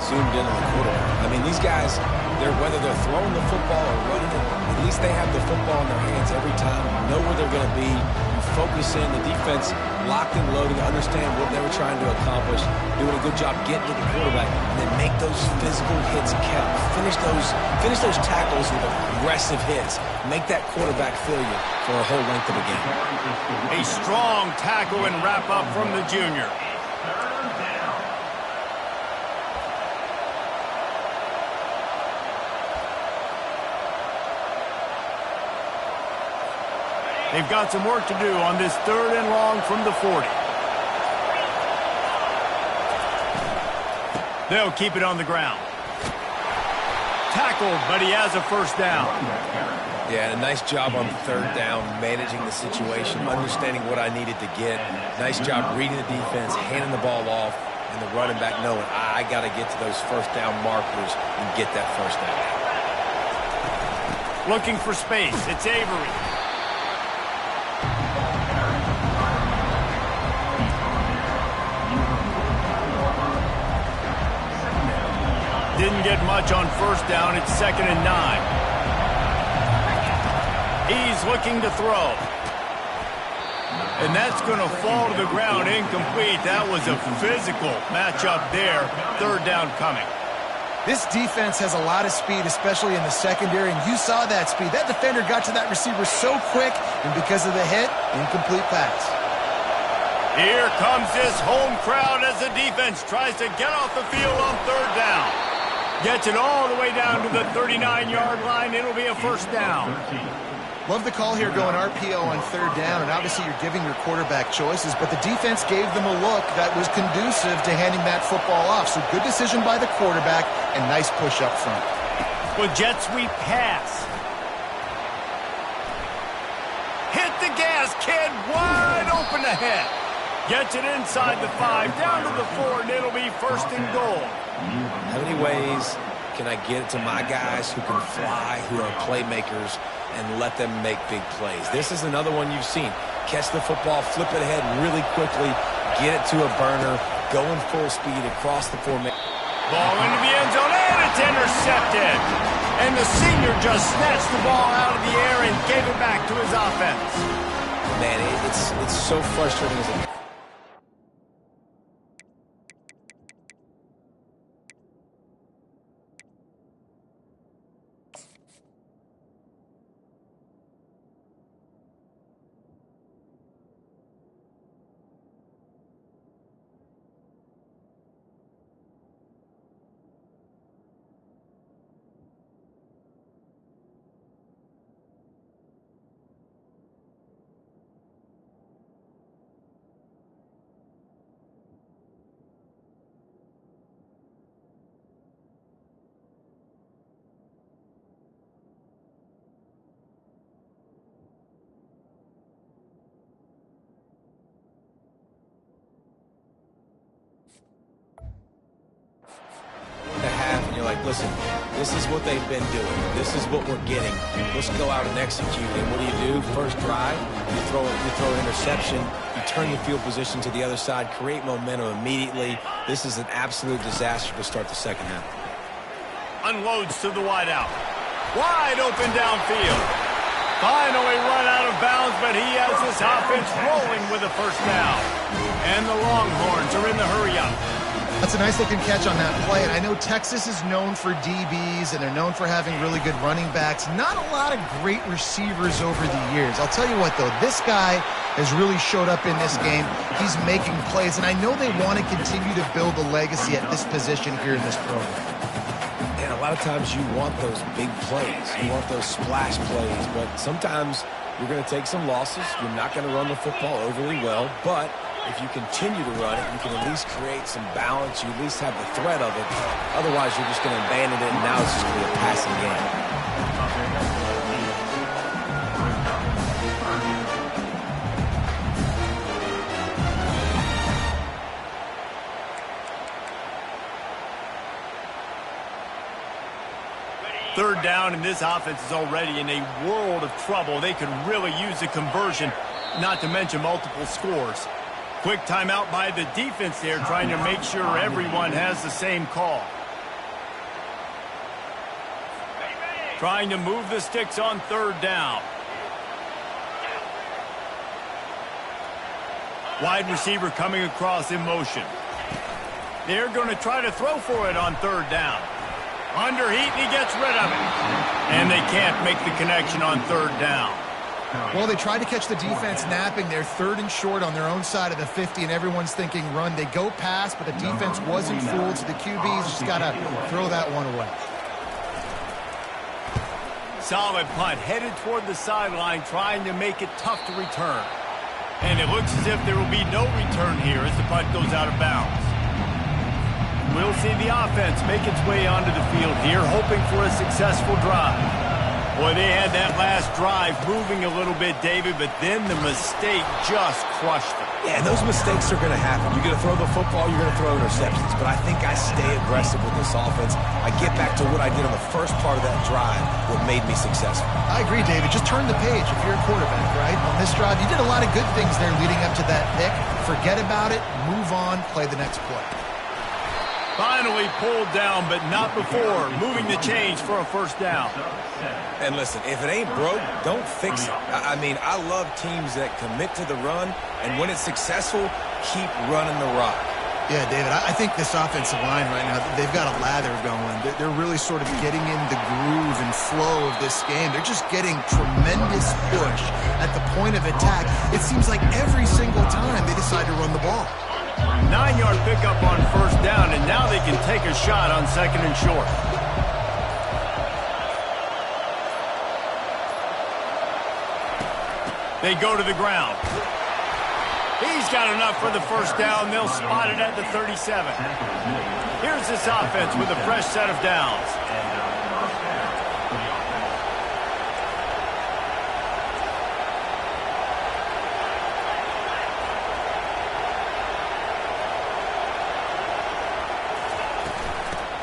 zoomed in on the quarterback. I mean, these guys, whether they're throwing the football or running it, at least they have the football in their hands every time, know where they're going to be. You focus in, the defense locked and loaded, understand what they were trying to accomplish, doing a good job getting to the quarterback, and then make those physical hits count. Finish those tackles with aggressive hits. Make that quarterback feel you for a whole length of the game. A strong tackle and wrap up from the junior. They've got some work to do on this 3rd and long from the 40. They'll keep it on the ground. Tackled, but he has a first down. Yeah, and a nice job on 3rd down, managing the situation, understanding what I needed to get. Nice job reading the defense, handing the ball off, and the running back knowing I got to get to those first down markers and get that first down. Looking for space. It's Avery. Didn't get much on first down. It's 2nd and 9. He's looking to throw. And that's going to fall to the ground incomplete. That was a physical matchup there. 3rd down coming. This defense has a lot of speed, especially in the secondary, and you saw that speed. That defender got to that receiver so quick, and because of the hit, incomplete pass. Here comes this home crowd as the defense tries to get off the field on 3rd down. Gets it all the way down to the 39-yard line. It'll be a first down. Love the call here going RPO on 3rd down, and obviously you're giving your quarterback choices, but the defense gave them a look that was conducive to handing that football off. So good decision by the quarterback and nice push up front. With jet sweep pass. Hit the gas, kid. Wide open ahead. Gets it inside the 5, down to the 4, and it'll be 1st and goal. How many ways can I get it to my guys who can fly, who are playmakers, and let them make big plays? This is another one you've seen. Catch the football, flip it ahead really quickly, get it to a burner, going full speed across the formation. Ball into the end zone, and it's intercepted. And the senior just snatched the ball out of the air and gave it back to his offense. Man, it's so frustrating as a listen, this is what they've been doing. This is what we're getting. Let's go out and execute. And what do? First drive, you throw an interception, you turn your field position to the other side, create momentum immediately. This is an absolute disaster to start the second half. Unloads to the wideout. Wide open downfield. Finally run out of bounds, but he has this offense rolling with a first down. And the Longhorns are in the hurry-up. That's a nice-looking catch on that play. And I know Texas is known for DBs, and they're known for having really good running backs. Not a lot of great receivers over the years. I'll tell you what, though, this guy has really showed up in this game. He's making plays, and I know they want to continue to build a legacy at this position here in this program. And a lot of times you want those big plays. You want those splash plays, but sometimes you're going to take some losses. You're not going to run the football overly well, but if you continue to run it, you can at least create some balance. You at least have the threat of it. Otherwise, you're just going to abandon it, and now it's just going to be a passing game. Third down, and this offense is already in a world of trouble. They could really use a conversion, not to mention multiple scores. Quick timeout by the defense there, trying to make sure everyone has the same call. Trying to move the sticks on third down. Wide receiver coming across in motion. They're going to try to throw for it on third down. Under heat, and he gets rid of it. And they can't make the connection on third down. Well, they tried to catch the defense napping. They're third and short on their own side of the 50, and everyone's thinking run. They go pass, but the defense wasn't fooled, so the QB's just got to throw that one away. Solid punt, headed toward the sideline, trying to make it tough to return. And it looks as if there will be no return here as the punt goes out of bounds. We'll see the offense make its way onto the field here, hoping for a successful drive. Boy, they had that last drive moving a little bit, David, but then the mistake just crushed them. Yeah, and those mistakes are going to happen. You're going to throw the football, you're going to throw interceptions. But I think I stay aggressive with this offense. I get back to what I did on the first part of that drive, what made me successful. I agree, David. Just turn the page if you're a quarterback, right? On this drive, you did a lot of good things there leading up to that pick. Forget about it, move on, play the next play. Finally pulled down, but not before moving the chains for a first down. And listen, if it ain't broke, don't fix it. I mean, I love teams that commit to the run, and when it's successful, keep running the rock. Yeah, David, I think this offensive line right now, they've got a lather going. They're really sort of getting in the groove and flow of this game. They're just getting tremendous push at the point of attack. It seems like every single time they decide to run the ball. 9-yard pickup on first down, and now they can take a shot on second and short. They go to the ground. He's got enough for the first down. They'll spot it at the 37. Here's this offense with a fresh set of downs.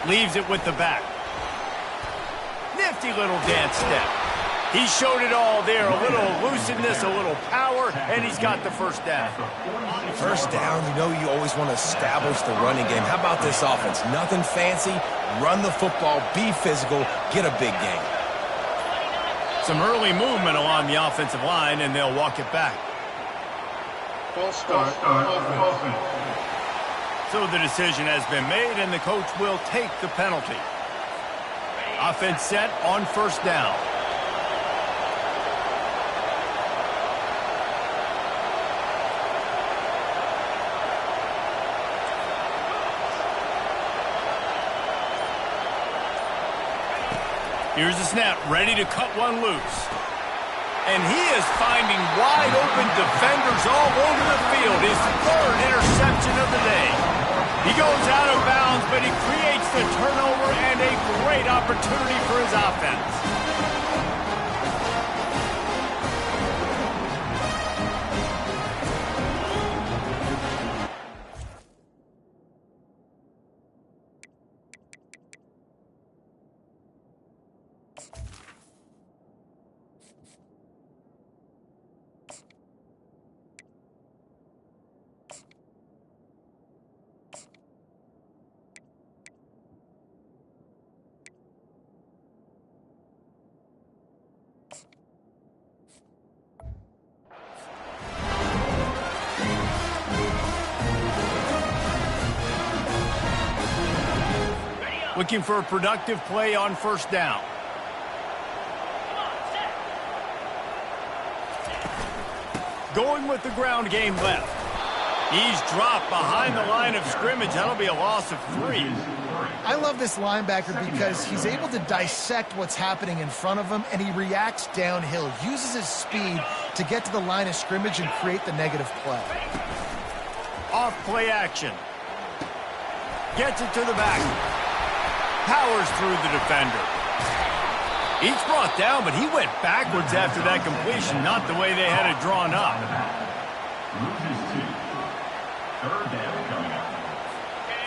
Leaves it with the back. Nifty little dance step. He showed it all there. A little elusiveness, a little power, and he's got the first down. First down, you know you always want to establish the running game. How about this offense? Nothing fancy. Run the football, be physical, get a big gain. Some early movement along the offensive line, and they'll walk it back. False start offense. So the decision has been made, and the coach will take the penalty. Offense set on first down. Here's the snap, ready to cut one loose. And he is finding wide open defenders all over the field. His third interception of the day. He goes out of bounds, but he creates the turnover and a great opportunity for his offense. Looking for a productive play on first down. Going with the ground game left. He's dropped behind the line of scrimmage. That'll be a loss of 3. I love this linebacker because he's able to dissect what's happening in front of him, and he reacts downhill, uses his speed to get to the line of scrimmage and create the negative play. Off play action. Gets it to the back. Powers through the defender. He's brought down, but he went backwards after that completion, not the way they had it drawn up.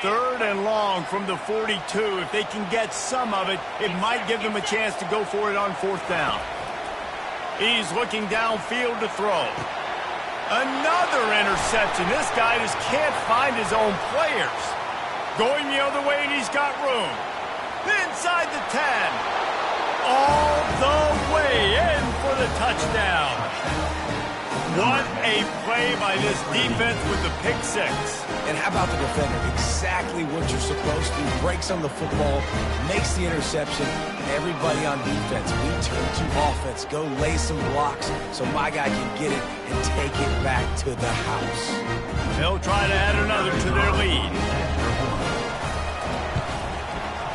Third and long from the 42. If they can get some of it, it might give them a chance to go for it on fourth down. He's looking downfield to throw. Another interception. This guy just can't find his own players. Going the other way, and he's got room. Inside the 10. All the way in for the touchdown. What a play by this defense with the pick 6. And how about the defender? Exactly what you're supposed to. Breaks on the football, makes the interception. Everybody on defense, we turn to offense. Go lay some blocks so my guy can get it and take it back to the house. They'll try to add another to their lead.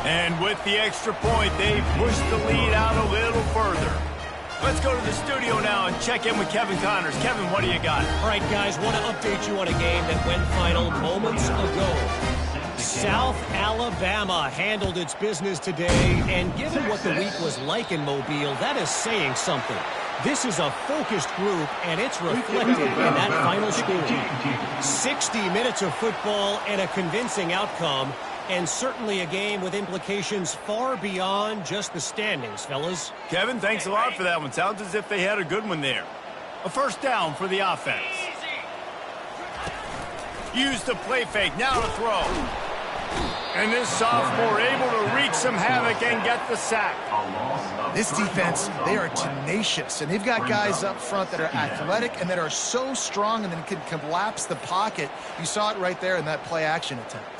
And with the extra point, they push the lead out a little further. Let's go to the studio now and check in with Kevin Connors. Kevin, what do you got? All right, guys, want to update you on a game that went final moments ago. South Alabama handled its business today, and given what the week was like in Mobile, that is saying something. This is a focused group, and it's reflected in that final score. 60 minutes of football and a convincing outcome, and certainly a game with implications far beyond just the standings, fellas. Kevin, thanks a lot for that one. Sounds as if they had a good one there. A first down for the offense. Use the play fake, now to throw. And this sophomore able to wreak some havoc and get the sack. This defense, they are tenacious, and they've got guys up front that are athletic and that are so strong and then can collapse the pocket. You saw it right there in that play action attempt.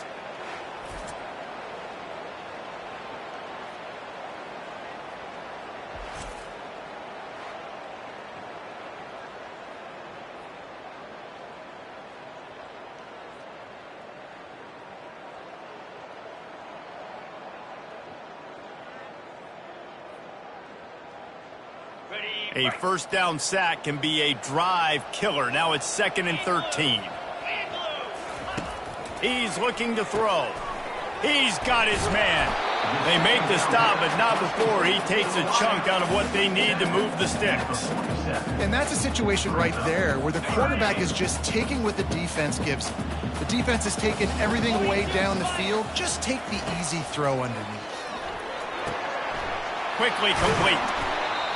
A first down sack can be a drive killer. Now it's 2nd and 13. He's looking to throw. He's got his man. They make the stop, but not before he takes a chunk out of what they need to move the sticks. And that's a situation right there where the quarterback is just taking what the defense gives him. The defense is taking everything away down the field. Just take the easy throw underneath. Quickly complete.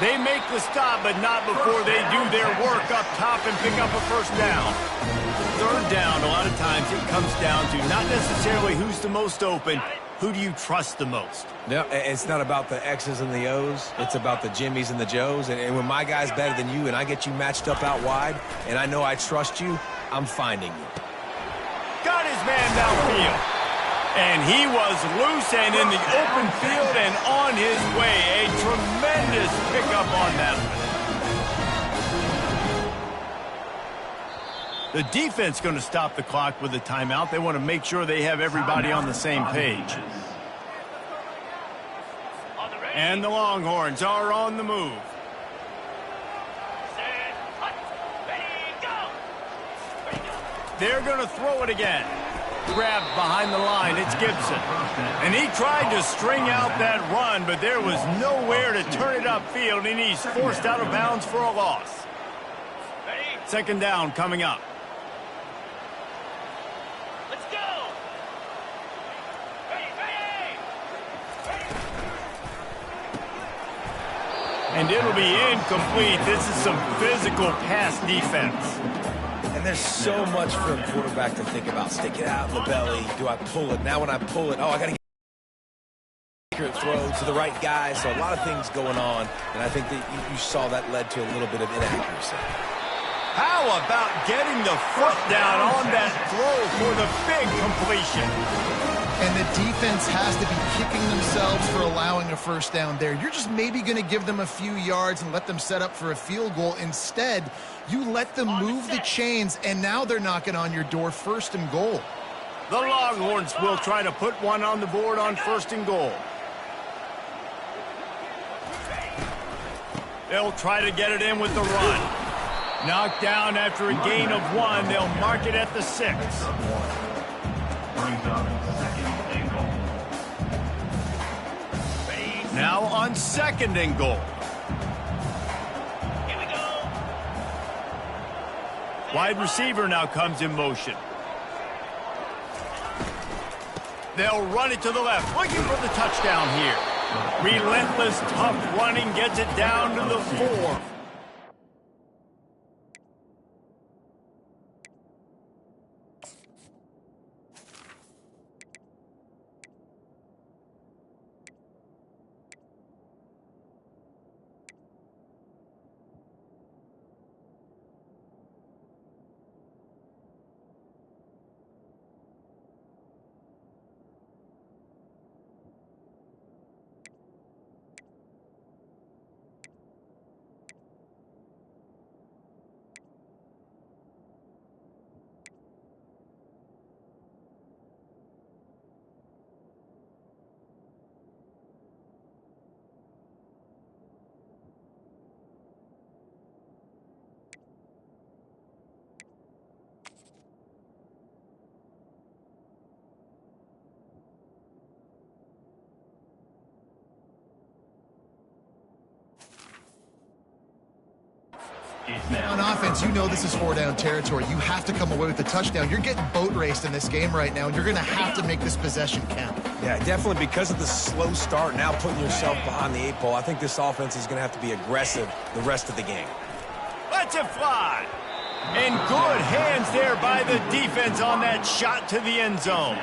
They make the stop, but not before they do their work up top and pick up a first down. Third down, a lot of times it comes down to not necessarily who's the most open, who do you trust the most? No, it's not about the X's and the O's. It's about the Jimmies and the Joes. And when my guy's better than you and I get you matched up out wide and I know I trust you, I'm finding you. Got his man downfield. And he was loose and in the open field and on his way. A tremendous pickup on that one. The defense going to stop the clock with a timeout. They want to make sure they have everybody on the same page. And the Longhorns are on the move. They're going to throw it again. Grabbed behind the line, it's Gibson. And he tried to string out that run, but there was nowhere to turn it upfield, and he's forced out of bounds for a loss. Second down coming up. Let's go! And it'll be incomplete. This is some physical pass defense. And there's so much for a quarterback to think about. Stick it out in the belly. Do I pull it? Now when I pull it, oh, I got to get accurate throw to the right guy. So a lot of things going on, and I think that you saw that led to a little bit of inaccuracy. How about getting the foot down on that throw for the big completion? And the defense has to be kicking themselves for allowing a first down there. You're just maybe going to give them a few yards and let them set up for a field goal. Instead, you let them move the chains, and now they're knocking on your door, 1st and goal. The Longhorns will try to put one on the board on 1st and goal. They'll try to get it in with the run. Knocked down after a gain of 1. They'll mark it at the 6. Now on 2nd and goal. Here we go. Wide receiver now comes in motion. They'll run it to the left, looking for the touchdown here. Relentless, tough running gets it down to the 4. On offense, you know this is 4-down territory. You have to come away with the touchdown. You're getting boat raced in this game right now, and you're going to have to make this possession count. Yeah, definitely because of the slow start, now putting yourself behind the 8 ball. I think this offense is going to have to be aggressive the rest of the game. Let's it fly. And good hands there by the defense on that shot to the end zone.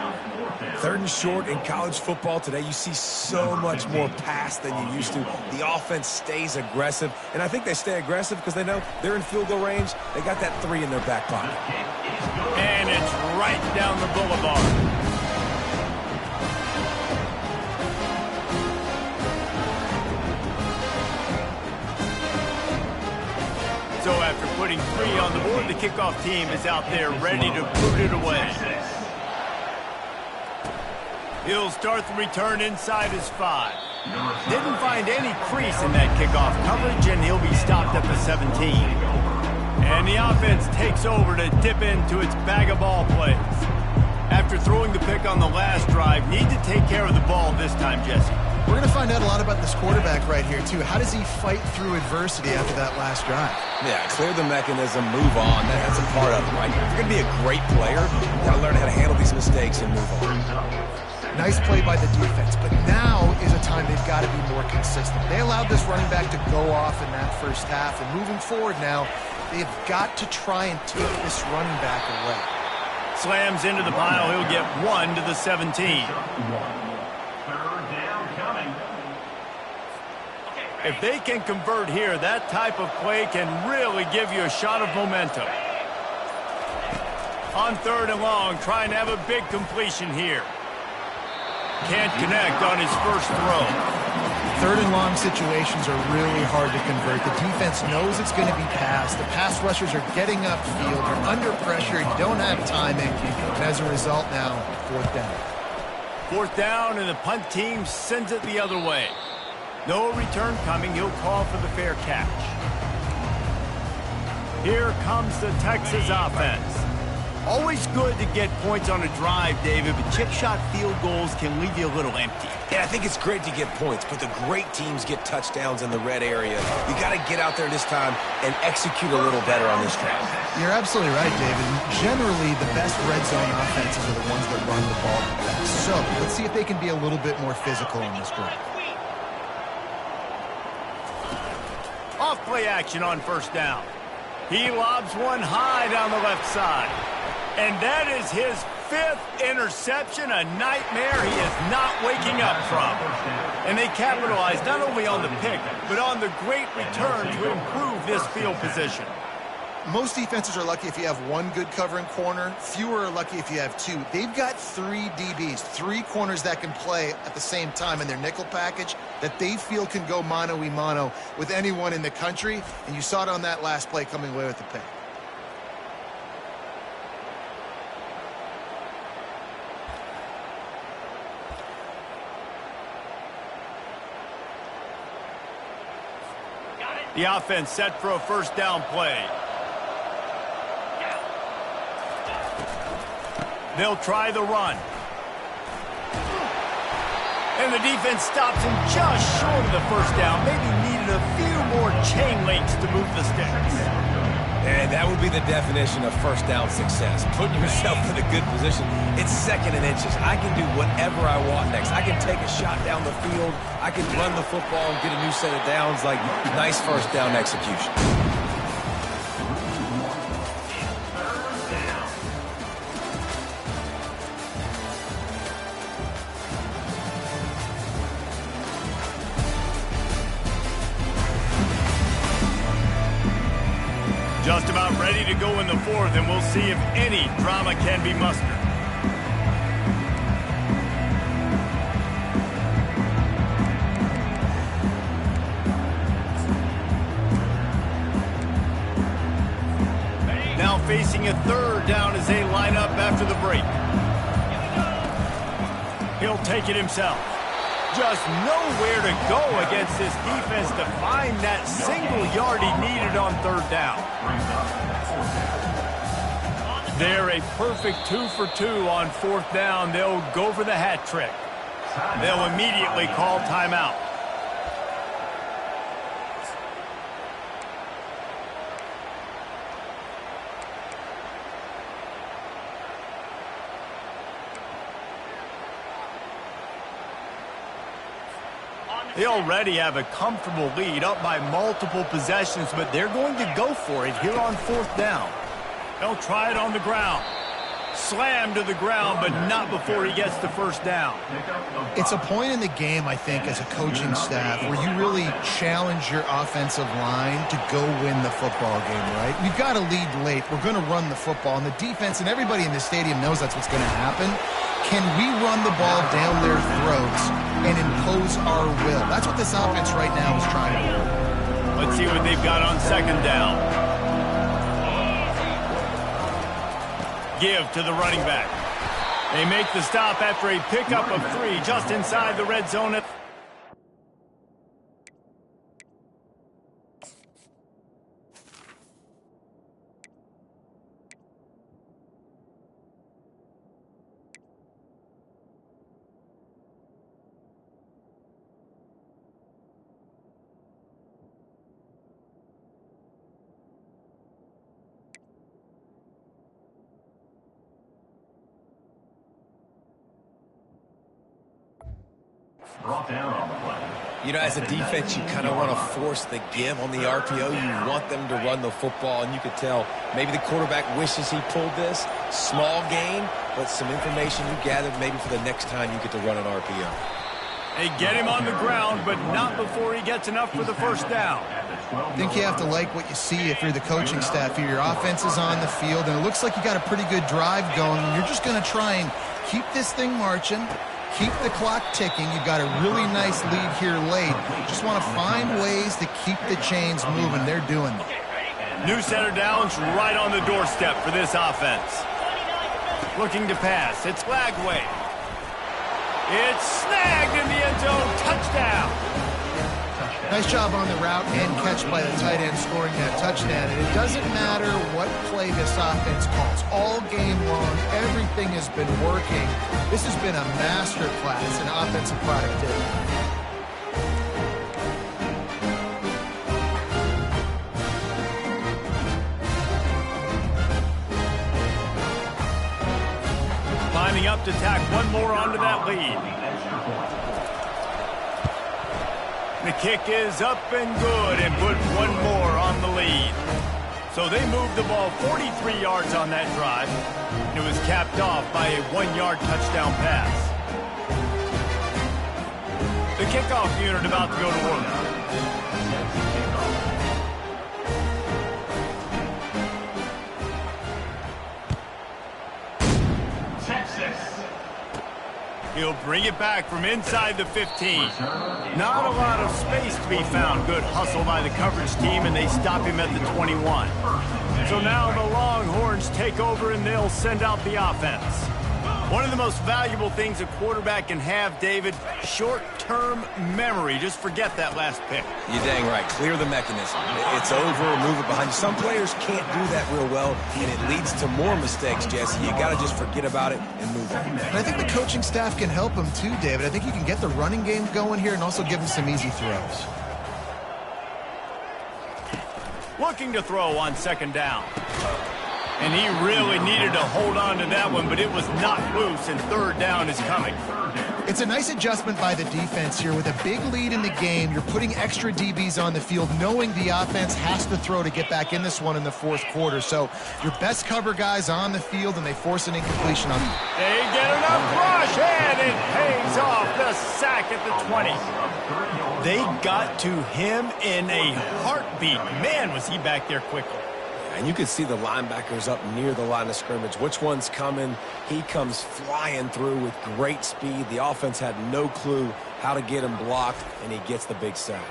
3rd and short in college football today. You see so much more pass than you used to. The offense stays aggressive, and I think they stay aggressive because they know they're in field goal range. They got that 3 in their back pocket. And it's right down the boulevard. So after putting 3 on the board, the kickoff team is out there ready to boot it away. He'll start the return inside his 5. Didn't find any crease in that kickoff coverage, and he'll be stopped at the 17. And the offense takes over to dip into its bag of ball plays. After throwing the pick on the last drive, need to take care of the ball this time, Jesse. We're going to find out a lot about this quarterback right here, too. How does he fight through adversity after that last drive? Yeah, clear the mechanism, move on. That's a part of it, right? If you're going to be a great player, you got to learn how to handle these mistakes and move on. Nice play by the defense, but now is a time they've got to be more consistent. They allowed this running back to go off in that first half, and moving forward now, they've got to try and take this running back away. Slams into the pile. He'll get 1 to the 17. If they can convert here, that type of play can really give you a shot of momentum. On 3rd and long, trying to have a big completion here. Can't connect on his first throw. 3rd and long situations are really hard to convert. The defense knows it's going to be passed. The pass rushers are getting upfield. You're under pressure. You don't have timing. And as a result now, 4th down. 4th down, and the punt team sends it the other way. No return coming. He'll call for the fair catch. Here comes the Texas offense. Always good to get points on a drive, David, but chip shot field goals can leave you a little empty. Yeah, I think it's great to get points, but the great teams get touchdowns in the red area. You got to get out there this time and execute a little better on this drive. You're absolutely right, David. Generally, the best red zone offenses are the ones that run the ball the best. So let's see if they can be a little bit more physical in this drive. Off play action on 1st down. He lobs one high down the left side. And that is his 5th interception, a nightmare he is not waking up from. And they capitalize not only on the pick, but on the great return to improve this field position. Most defenses are lucky if you have one good covering corner. Fewer are lucky if you have two. They've got 3 DBs, 3 corners that can play at the same time in their nickel package that they feel can go mano-a-mano with anyone in the country. And you saw it on that last play coming away with the pick. The offense set for a first down play. They'll try the run. And the defense stops him just short of the first down. Maybe needed a few more chain links to move the sticks. And that would be the definition of first down success. Putting yourself in a good position. It's 2nd and inches. I can do whatever I want next. I can take a shot down the field. I can run the football and get a new set of downs. Like, nice first down execution. Just about ready to go in the 4th, and we'll see if any drama can be mustered. Now facing a 3rd down as they line up after the break. He'll take it himself. Just nowhere to go against this defense to find that single yard he needed on 3rd down. They're a perfect 2 for 2 on 4th down. They'll go for the hat trick. They'll immediately call timeout. They already have a comfortable lead, up by multiple possessions, but they're going to go for it here on 4th down. They'll try it on the ground. Slammed to the ground, but not before he gets the first down. It's a point in the game, I think, as a coaching staff, where you really challenge your offensive line to go win the football game, right? We've got to lead late. We're going to run the football, and the defense and everybody in the stadium knows that's what's going to happen. Can we run the ball down their throats and impose our will? That's what this offense right now is trying to do. Let's see what they've got on 2nd down. Give to the running back. They make the stop after a pickup of 3 just inside the red zone. You know, as a defense, you kind of want to force the give on the RPO. You want them to run the football, and you could tell maybe the quarterback wishes he pulled this. Small gain, but some information you gathered maybe for the next time you get to run an RPO. They get him on the ground, but not before he gets enough for the first down. I think you have to like what you see if you're the coaching staff here. Your offense is on the field, and it looks like you got a pretty good drive going, and you're just going to try and keep this thing marching. Keep the clock ticking. You've got a really nice lead here late. Just want to find ways to keep the chains moving. They're doing it. New set of downs right on the doorstep for this offense. Looking to pass. It's Lagway. It's snagged in the end zone. Touchdown. Nice job on the route and catch by the tight end scoring that touchdown. And it doesn't matter what play this offense calls. All game long, everything has been working. This has been a master class in offensive productivity. Lining up to tack one more onto that lead. The kick is up and good, and put one more on the lead. So they moved the ball 43 yards on that drive. It was capped off by a 1-yard touchdown pass. The kickoff unit about to go to work. He'll bring it back from inside the 15. Not a lot of space to be found. Good hustle by the coverage team, and they stop him at the 21. So now the Longhorns take over, and they'll send out the offense. One of the most valuable things a quarterback can have, David, short-term memory. Just forget that last pick. You're dang right. Clear the mechanism. It's over, move it behind you. Some players can't do that real well, and it leads to more mistakes, Jesse. You got to just forget about it and move on. And I think the coaching staff can help him too, David. I think you can get the running game going here and also give him some easy throws. Looking to throw on second down. And he really needed to hold on to that one, but it was not loose, and third down is coming. It's a nice adjustment by the defense here. With a big lead in the game, you're putting extra DBs on the field, knowing the offense has to throw to get back in this one in the fourth quarter. So your best cover guys on the field, and they force an incompletion on them. They get enough rush, and it pays off. The sack at the 20. They got to him in a heartbeat. Man, was he back there quickly. And you can see the linebackers up near the line of scrimmage. Which one's coming? He comes flying through with great speed. The offense had no clue how to get him blocked, and he gets the big sack.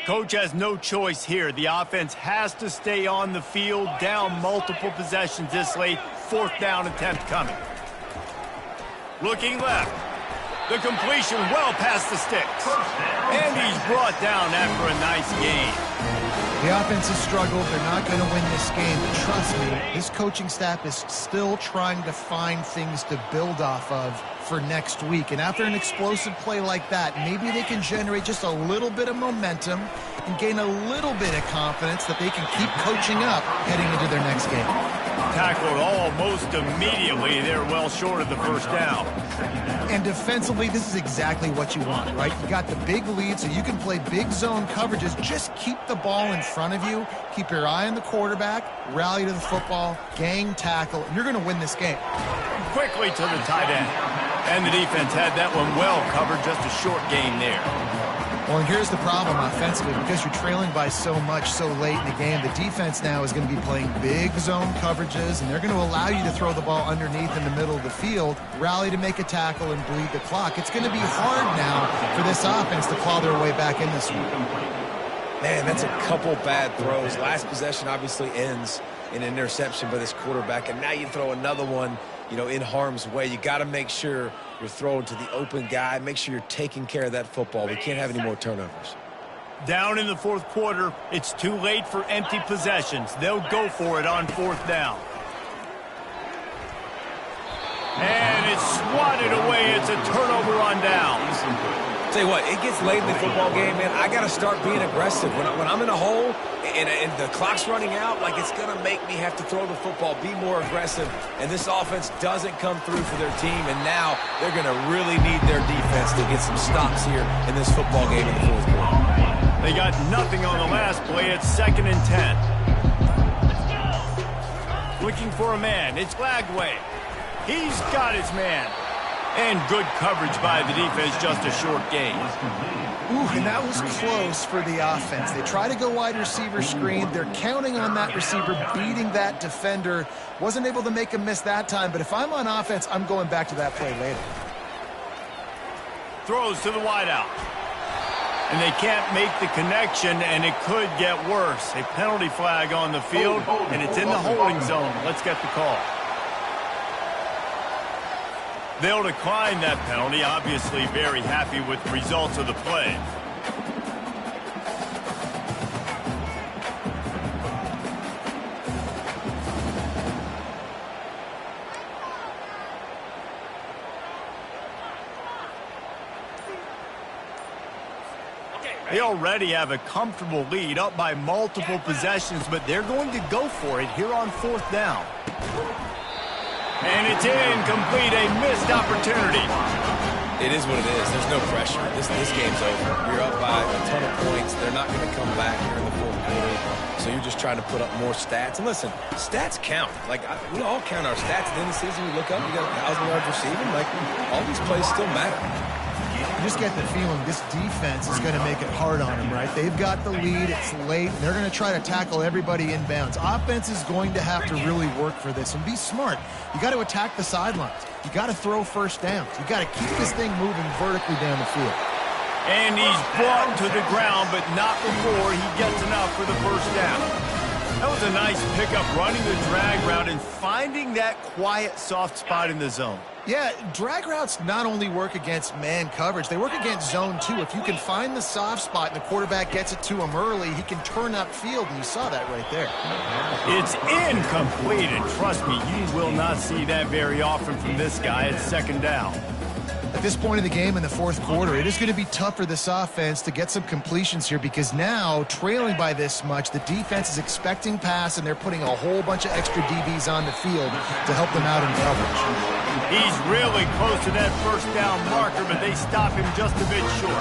Coach has no choice here. The offense has to stay on the field, down multiple possessions this late. Fourth down attempt coming. Looking left. The completion well past the sticks. And he's brought down after a nice gain. The offense has struggled. They're not going to win this game. But trust me, this coaching staff is still trying to find things to build off of for next week. And after an explosive play like that, maybe they can generate just a little bit of momentum and gain a little bit of confidence that they can keep coaching up heading into their next game. Tackled almost immediately. They're well short of the first down. And defensively, this is exactly what you want, right? You got the big lead, so you can play big zone coverages. Just keep the ball in front of you. Keep your eye on the quarterback. Rally to the football. Gang tackle. And you're going to win this game. Quickly to the tight end. And the defense had that one well covered. Just a short gain there. Well, and here's the problem offensively. Because you're trailing by so much so late in the game, the defense now is going to be playing big zone coverages, and they're going to allow you to throw the ball underneath in the middle of the field, rally to make a tackle, and bleed the clock. It's going to be hard now for this offense to claw their way back in this one. Man, that's a couple bad throws. Last possession obviously ends in an interception by this quarterback, and now you throw another one, you know, in harm's way. You got to make sure you're throwing to the open guy. Make sure you're taking care of that football. We can't have any more turnovers. Down in the fourth quarter, it's too late for empty possessions. They'll go for it on fourth down. And it's swatted away. It's a turnover on downs. Tell you what, it gets late in the football game, man. I got to start being aggressive. When I'm in a hole and the clock's running out, like, it's going to make me have to throw the football, be more aggressive. And this offense doesn't come through for their team, and now they're going to really need their defense to get some stops here in this football game in the fourth quarter. They got nothing on the last play. It's 2nd and 10. Looking for a man. It's Lagway. He's got his man. And good coverage by the defense, just a short gain. Ooh, and that was close for the offense. They try to go wide receiver screen. They're counting on that receiver beating that defender. Wasn't able to make him miss that time, but if I'm on offense, I'm going back to that play later. Throws to the wideout. And they can't make the connection, and it could get worse. A penalty flag on the field, and it's in the holding zone. Let's get the call. They'll decline that penalty, obviously very happy with the results of the play. They already have a comfortable lead, up by multiple possessions, but they're going to go for it here on fourth down. And it's incomplete, a missed opportunity. It is what it is. There's no pressure. This game's over. You're up by a ton of points. They're not going to come back here in the fourth quarter. So you're just trying to put up more stats. And listen, stats count. We all count our stats. At the end of the season, we look up, you got 1,000 yards receiving. All these plays still matter. You just get the feeling this defense is going to make it hard on them, right? They've got the lead. It's late. They're going to try to tackle everybody inbounds. Offense is going to have to really work for this and be smart. You got to attack the sidelines. You got to throw first downs. You got to keep this thing moving vertically down the field. And he's brought to the ground, but not before he gets enough for the first down. That was a nice pickup, running the drag route and finding that quiet, soft spot in the zone. Yeah, drag routes not only work against man coverage, they work against zone too. If you can find the soft spot and the quarterback gets it to him early, he can turn upfield, and you saw that right there. It's incomplete, and trust me, you will not see that very often from this guy at second down. At this point in the game in the fourth quarter, it is going to be tough for this offense to get some completions here because now, trailing by this much, the defense is expecting pass, and they're putting a whole bunch of extra DBs on the field to help them out in coverage. He's really close to that first down marker, but they stop him just a bit short.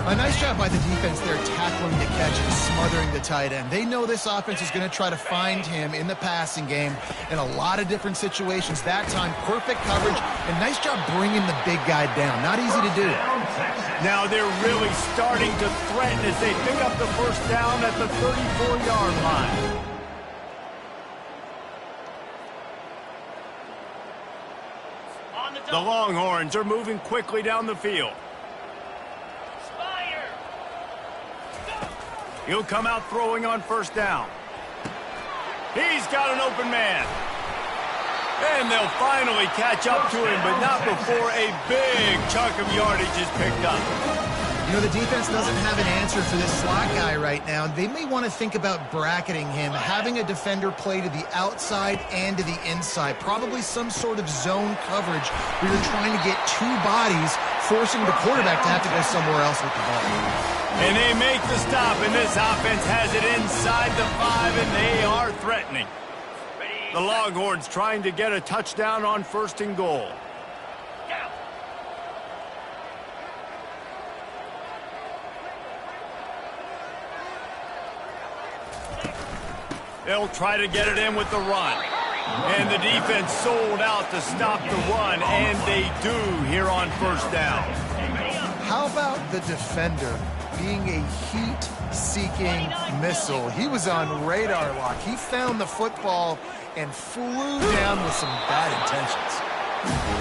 A nice job by the defense there tackling the catch and smothering the tight end. They know this offense is going to try to find him in the passing game in a lot of different situations. That time, perfect coverage, and nice job bringing the big guy down. Not easy to do. Now they're really starting to threaten as they pick up the first down at the 34-yard line. The Longhorns are moving quickly down the field. He'll come out throwing on first down. He's got an open man. And they'll finally catch up to him, but not before a big chunk of yardage is picked up. You know, the defense doesn't have an answer for this slot guy right now. They may want to think about bracketing him, having a defender play to the outside and to the inside. Probably some sort of zone coverage where you're trying to get two bodies, forcing the quarterback to have to go somewhere else with the ball. And they make the stop, and this offense has it inside the 5, and they are threatening. The Longhorns trying to get a touchdown on first and goal. They'll try to get it in with the run. And the defense sold out to stop the run, and they do here on first down. How about the defender being a heat-seeking missile? He was on radar lock. He found the football and flew down with some bad intentions.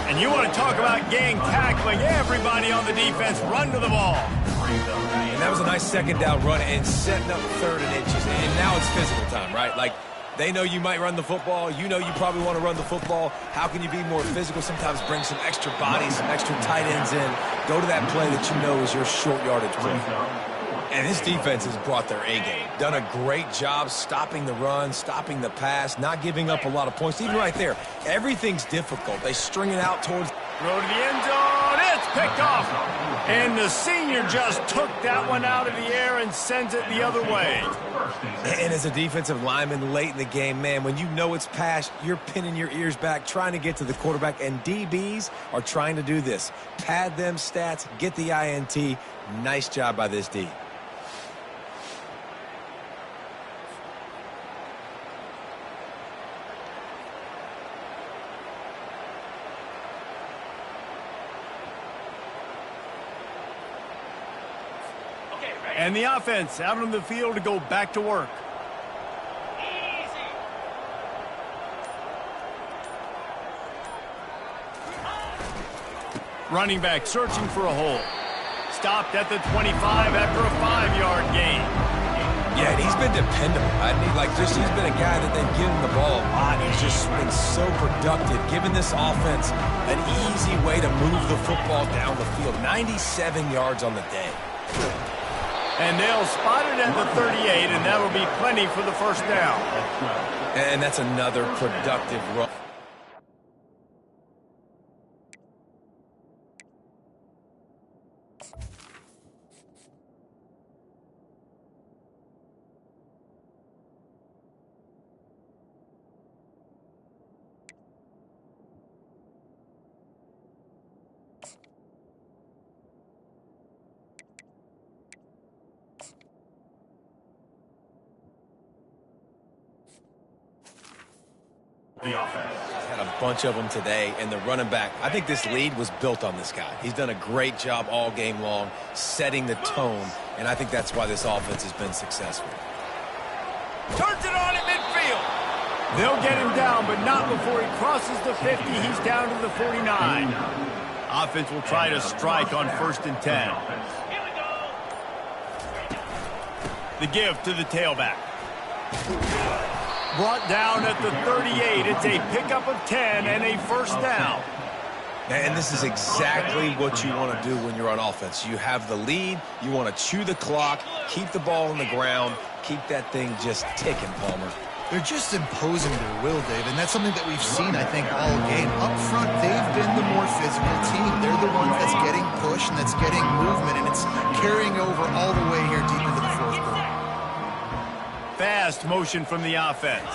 And you want to talk about gang tackling. Everybody on the defense run to the ball. And that was a nice second down run and setting up third and inches. And now it's physical time, right? They know you might run the football. You know you probably want to run the football. How can you be more physical? Sometimes bring some extra bodies, some extra tight ends in. Go to that play that you know is your short yardage play. And this defense has brought their A-game. Done a great job stopping the run, stopping the pass, not giving up a lot of points. Even right there, everything's difficult. They string it out towards... Throw to the end zone. It's picked off. And the senior just took that one out of the air and sends it the other way. And as a defensive lineman late in the game, man, when you know it's past, you're pinning your ears back, trying to get to the quarterback, and DBs are trying to do this. Pad them stats, get the INT. Nice job by this D. And the offense out on the field to go back to work. Running back searching for a hole. Stopped at the 25 after a 5-yard gain. Yeah, and he's been dependable. He's been a guy that they've given the ball a lot. He's just been so productive, giving this offense an easy way to move the football down the field. 97 yards on the day. And they'll spot it at the 38, and that'll be plenty for the first down. And that's another productive run. Had a bunch of them today, and the running back, I think this lead was built on this guy. He's done a great job all game long, setting the tone, and I think that's why this offense has been successful. Turns it on at midfield. They'll get him down, but not before he crosses the 50. He's down to the 49. Offense will try to strike on 1st and 10. The give to the tailback. Brought down at the 38. It's a pickup of 10 and a 1st down. And this is exactly what you want to do when you're on offense. You have the lead. You want to chew the clock, keep the ball on the ground, keep that thing just ticking, Palmer. They're just imposing their will, Dave, and that's something that we've seen, I think, all game. Up front, they've been the more physical team. They're the ones that's getting pushed and that's getting movement, and it's carrying over all the way here deep into the 4th quarter. Fast motion from the offense.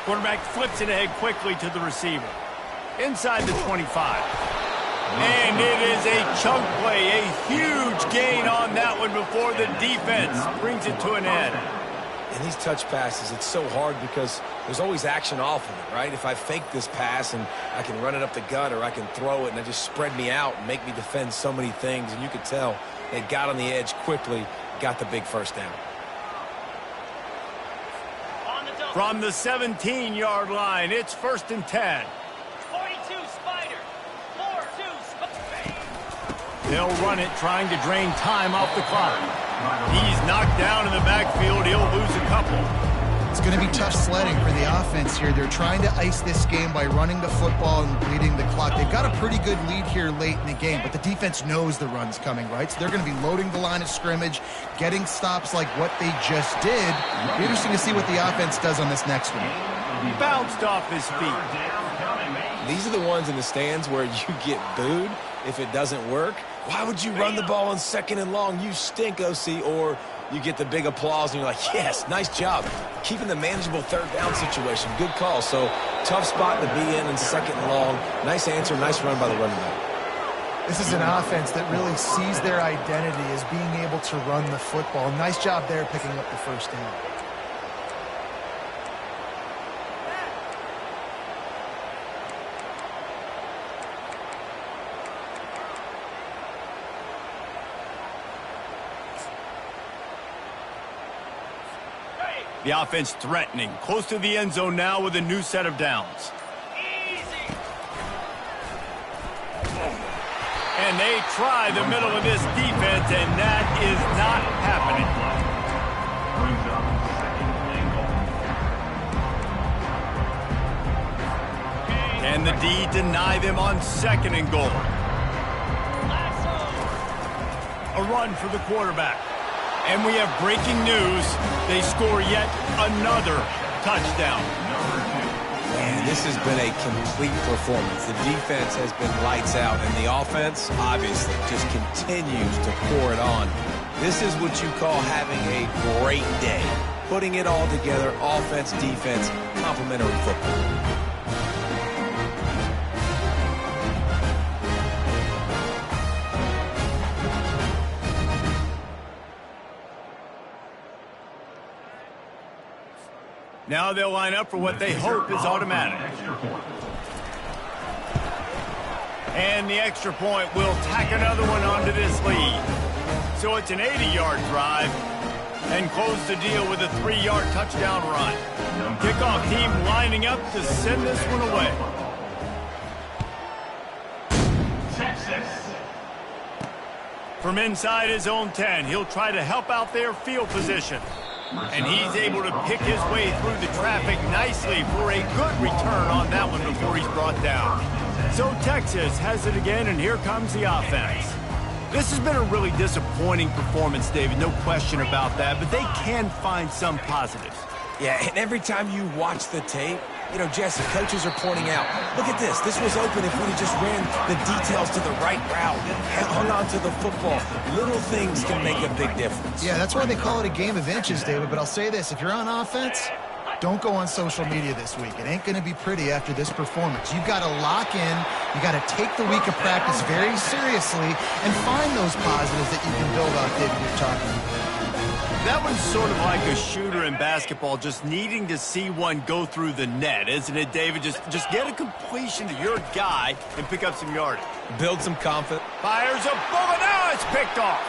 Quarterback flips it ahead quickly to the receiver. Inside the 25. And it is a chunk play, a huge gain on that one before the defense brings it to an end. And these touch passes, it's so hard because there's always action off of it, right? If I fake this pass and I can run it up the gut or I can throw it and it just spread me out and make me defend so many things. And you could tell they got on the edge quickly, got the big 1st down. From the 17-yard line, it's 1st and 10. 42 Spider. 4-2 Spider. They'll run it, trying to drain time off the clock. He's knocked down in the backfield. He'll lose a couple. It's going to be tough sledding for the offense here. They're trying to ice this game by running the football and bleeding the clock. They've got a pretty good lead here late in the game, but the defense knows the run's coming, right? So they're going to be loading the line of scrimmage, getting stops like what they just did. It'll be interesting to see what the offense does on this next one. Bounced off his feet. These are the ones in the stands where you get booed if it doesn't work. Why would you run the ball on 2nd and long? You stink, OC. Or you get the big applause and you're like, yes, nice job. Keeping the manageable 3rd down situation. Good call. So tough spot to be in 2nd and long. Nice answer, nice run by the running back. This is an offense that really sees their identity as being able to run the football. Nice job there picking up the 1st down. The offense threatening, close to the end zone now with a new set of downs. Easy. And they try the middle of this defense, and that is not happening. Can the D deny them on 2nd and goal? A run for the quarterback. And we have breaking news. They score yet another touchdown. Man, this has been a complete performance. The defense has been lights out, and the offense, obviously, just continues to pour it on. This is what you call having a great day. Putting it all together, offense, defense, complementary football. Now they'll line up for what they hope is automatic. And the extra point will tack another one onto this lead. So it's an 80-yard drive and close the deal with a 3-yard touchdown run. Kickoff team lining up to send this one away. Texas. From inside his own 10, he'll try to help out their field position. And he's able to pick his way through the traffic nicely for a good return on that one before he's brought down. So Texas has it again, and here comes the offense. This has been a really disappointing performance, David, no question about that, but they can find some positives. Yeah, and every time you watch the tape, you know, Jesse, coaches are pointing out, look at this. This was open if we just ran the details to the right route, hung on to the football. Little things can make a big difference. Yeah, that's why they call it a game of inches, David. But I'll say this, if you're on offense, don't go on social media this week. It ain't going to be pretty after this performance. You've got to lock in. You got to take the week of practice very seriously and find those positives that you can build off, David, you're talking about. That was sort of like a shooter in basketball, just needing to see one go through the net, isn't it, David? Just get a completion to your guy and pick up some yardage. Build some confidence. Fires a bullet. Now it's picked off.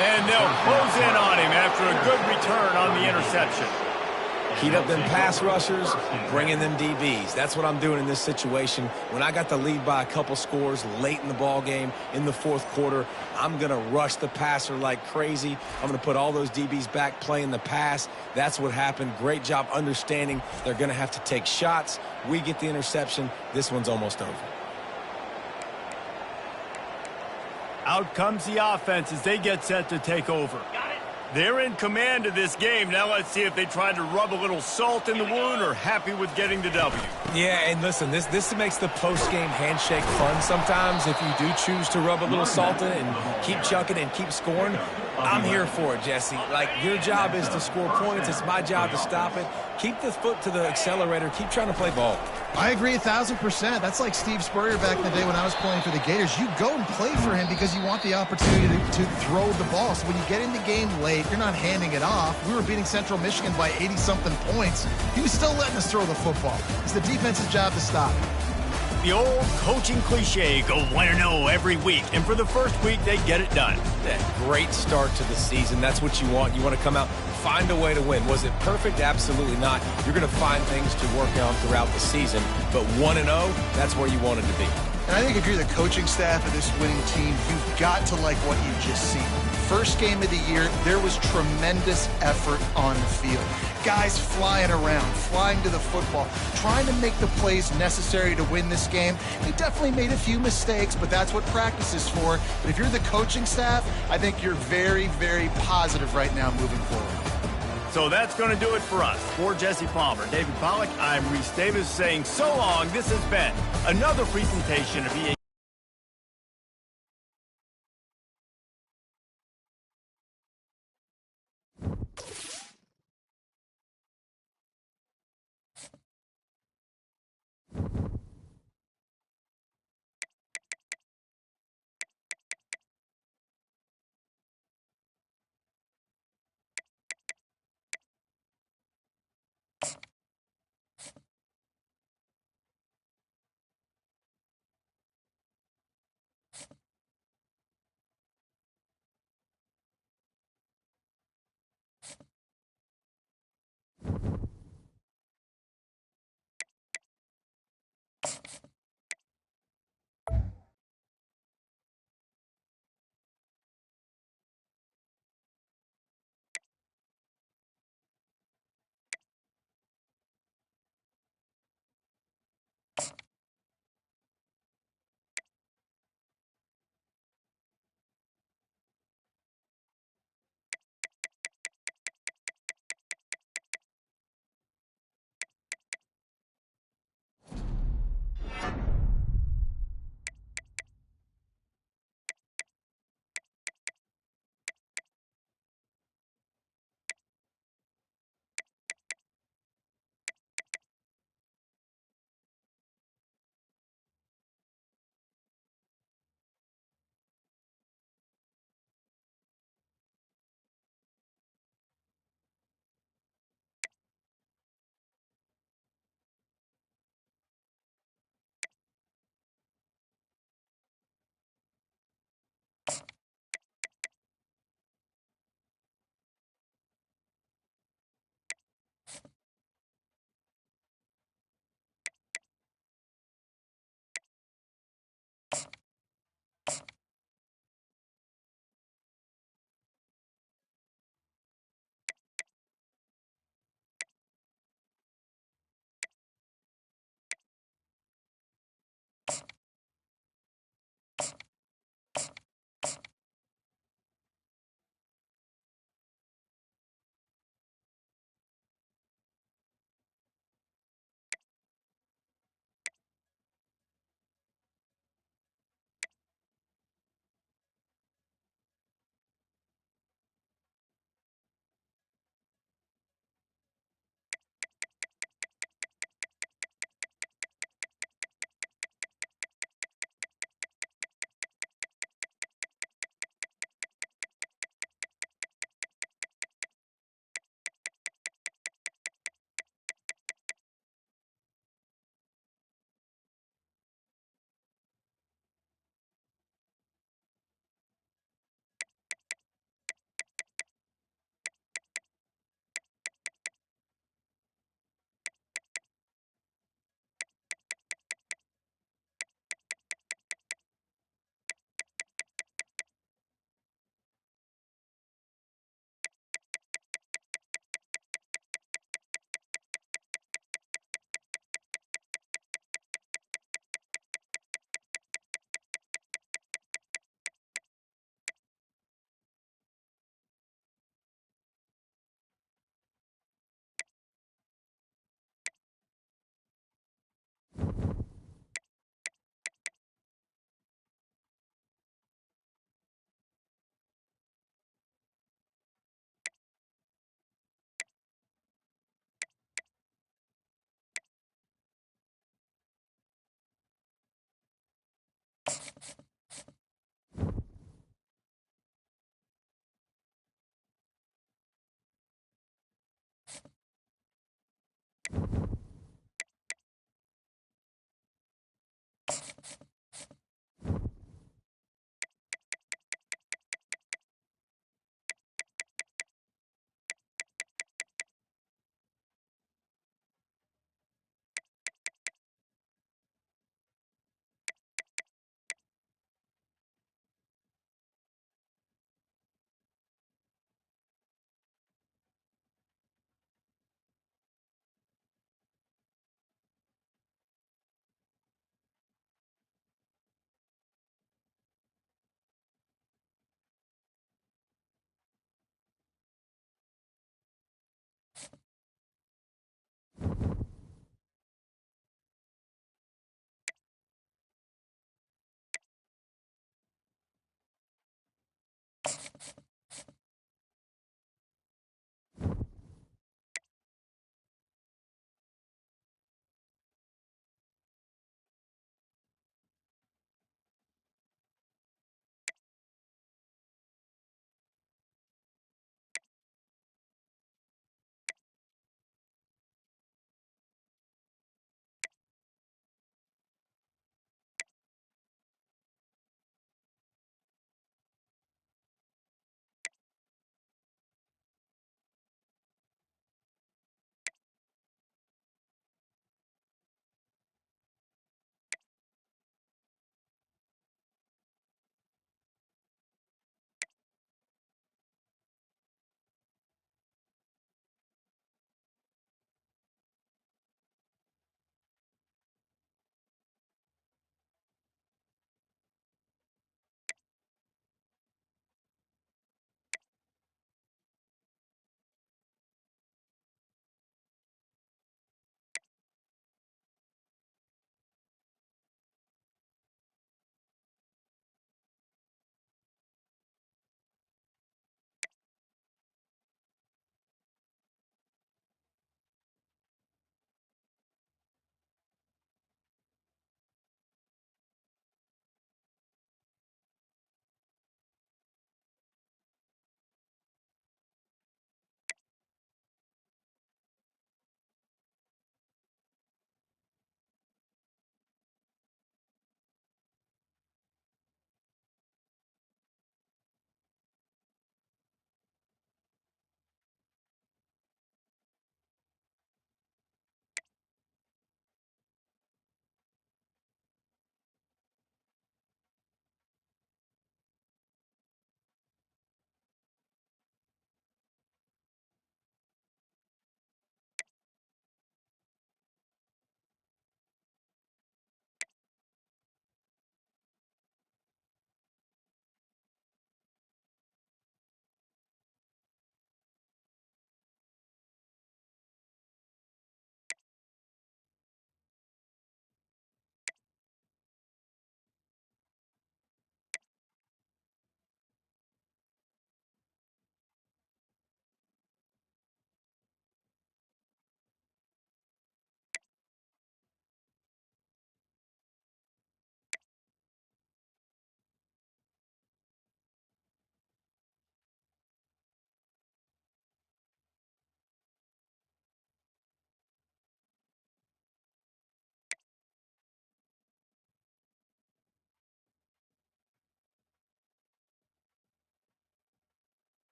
And they'll close in on him after a good return on the interception. Heat up them pass rushers, bring in them DBs. That's what I'm doing in this situation. When I got the lead by a couple scores late in the ball game, in the fourth quarter, I'm going to rush the passer like crazy. I'm going to put all those DBs back playing the pass. That's what happened. Great job understanding they're going to have to take shots. We get the interception. This one's almost over. Out comes the offense as they get set to take over. They're in command of this game. Now let's see if they try to rub a little salt in the wound or happy with getting the W. Yeah, and listen, this makes the post-game handshake fun sometimes. If you do choose to rub a little salt in it and keep chucking and keep scoring, I'm here for it, Jesse. Like, your job is to score points. It's my job to stop it. Keep the foot to the accelerator. Keep trying to play ball. I agree 1,000%. That's like Steve Spurrier back in the day when I was playing for the Gators. You go and play for him because you want the opportunity to throw the ball. So when you get in the game late, you're not handing it off. We were beating Central Michigan by 80-something points. He was still letting us throw the football. It's the defense's job to stop it. The old coaching cliche, go 1-0 every week. And for the first week, they get it done. That great start to the season. That's what you want. You want to come out, find a way to win. Was it perfect? Absolutely not. You're going to find things to work on throughout the season. But 1-0, that's where you wanted to be. And I think if you're the coaching staff of this winning team, you've got to like what you've just seen. First game of the year, there was tremendous effort on the field. Guys flying around, flying to the football, trying to make the plays necessary to win this game. They definitely made a few mistakes, but that's what practice is for. But if you're the coaching staff, I think you're very, very positive right now moving forward. So that's going to do it for us. For Jesse Palmer, David Pollack, I'm Reese Davis saying so long. This has been another presentation of EA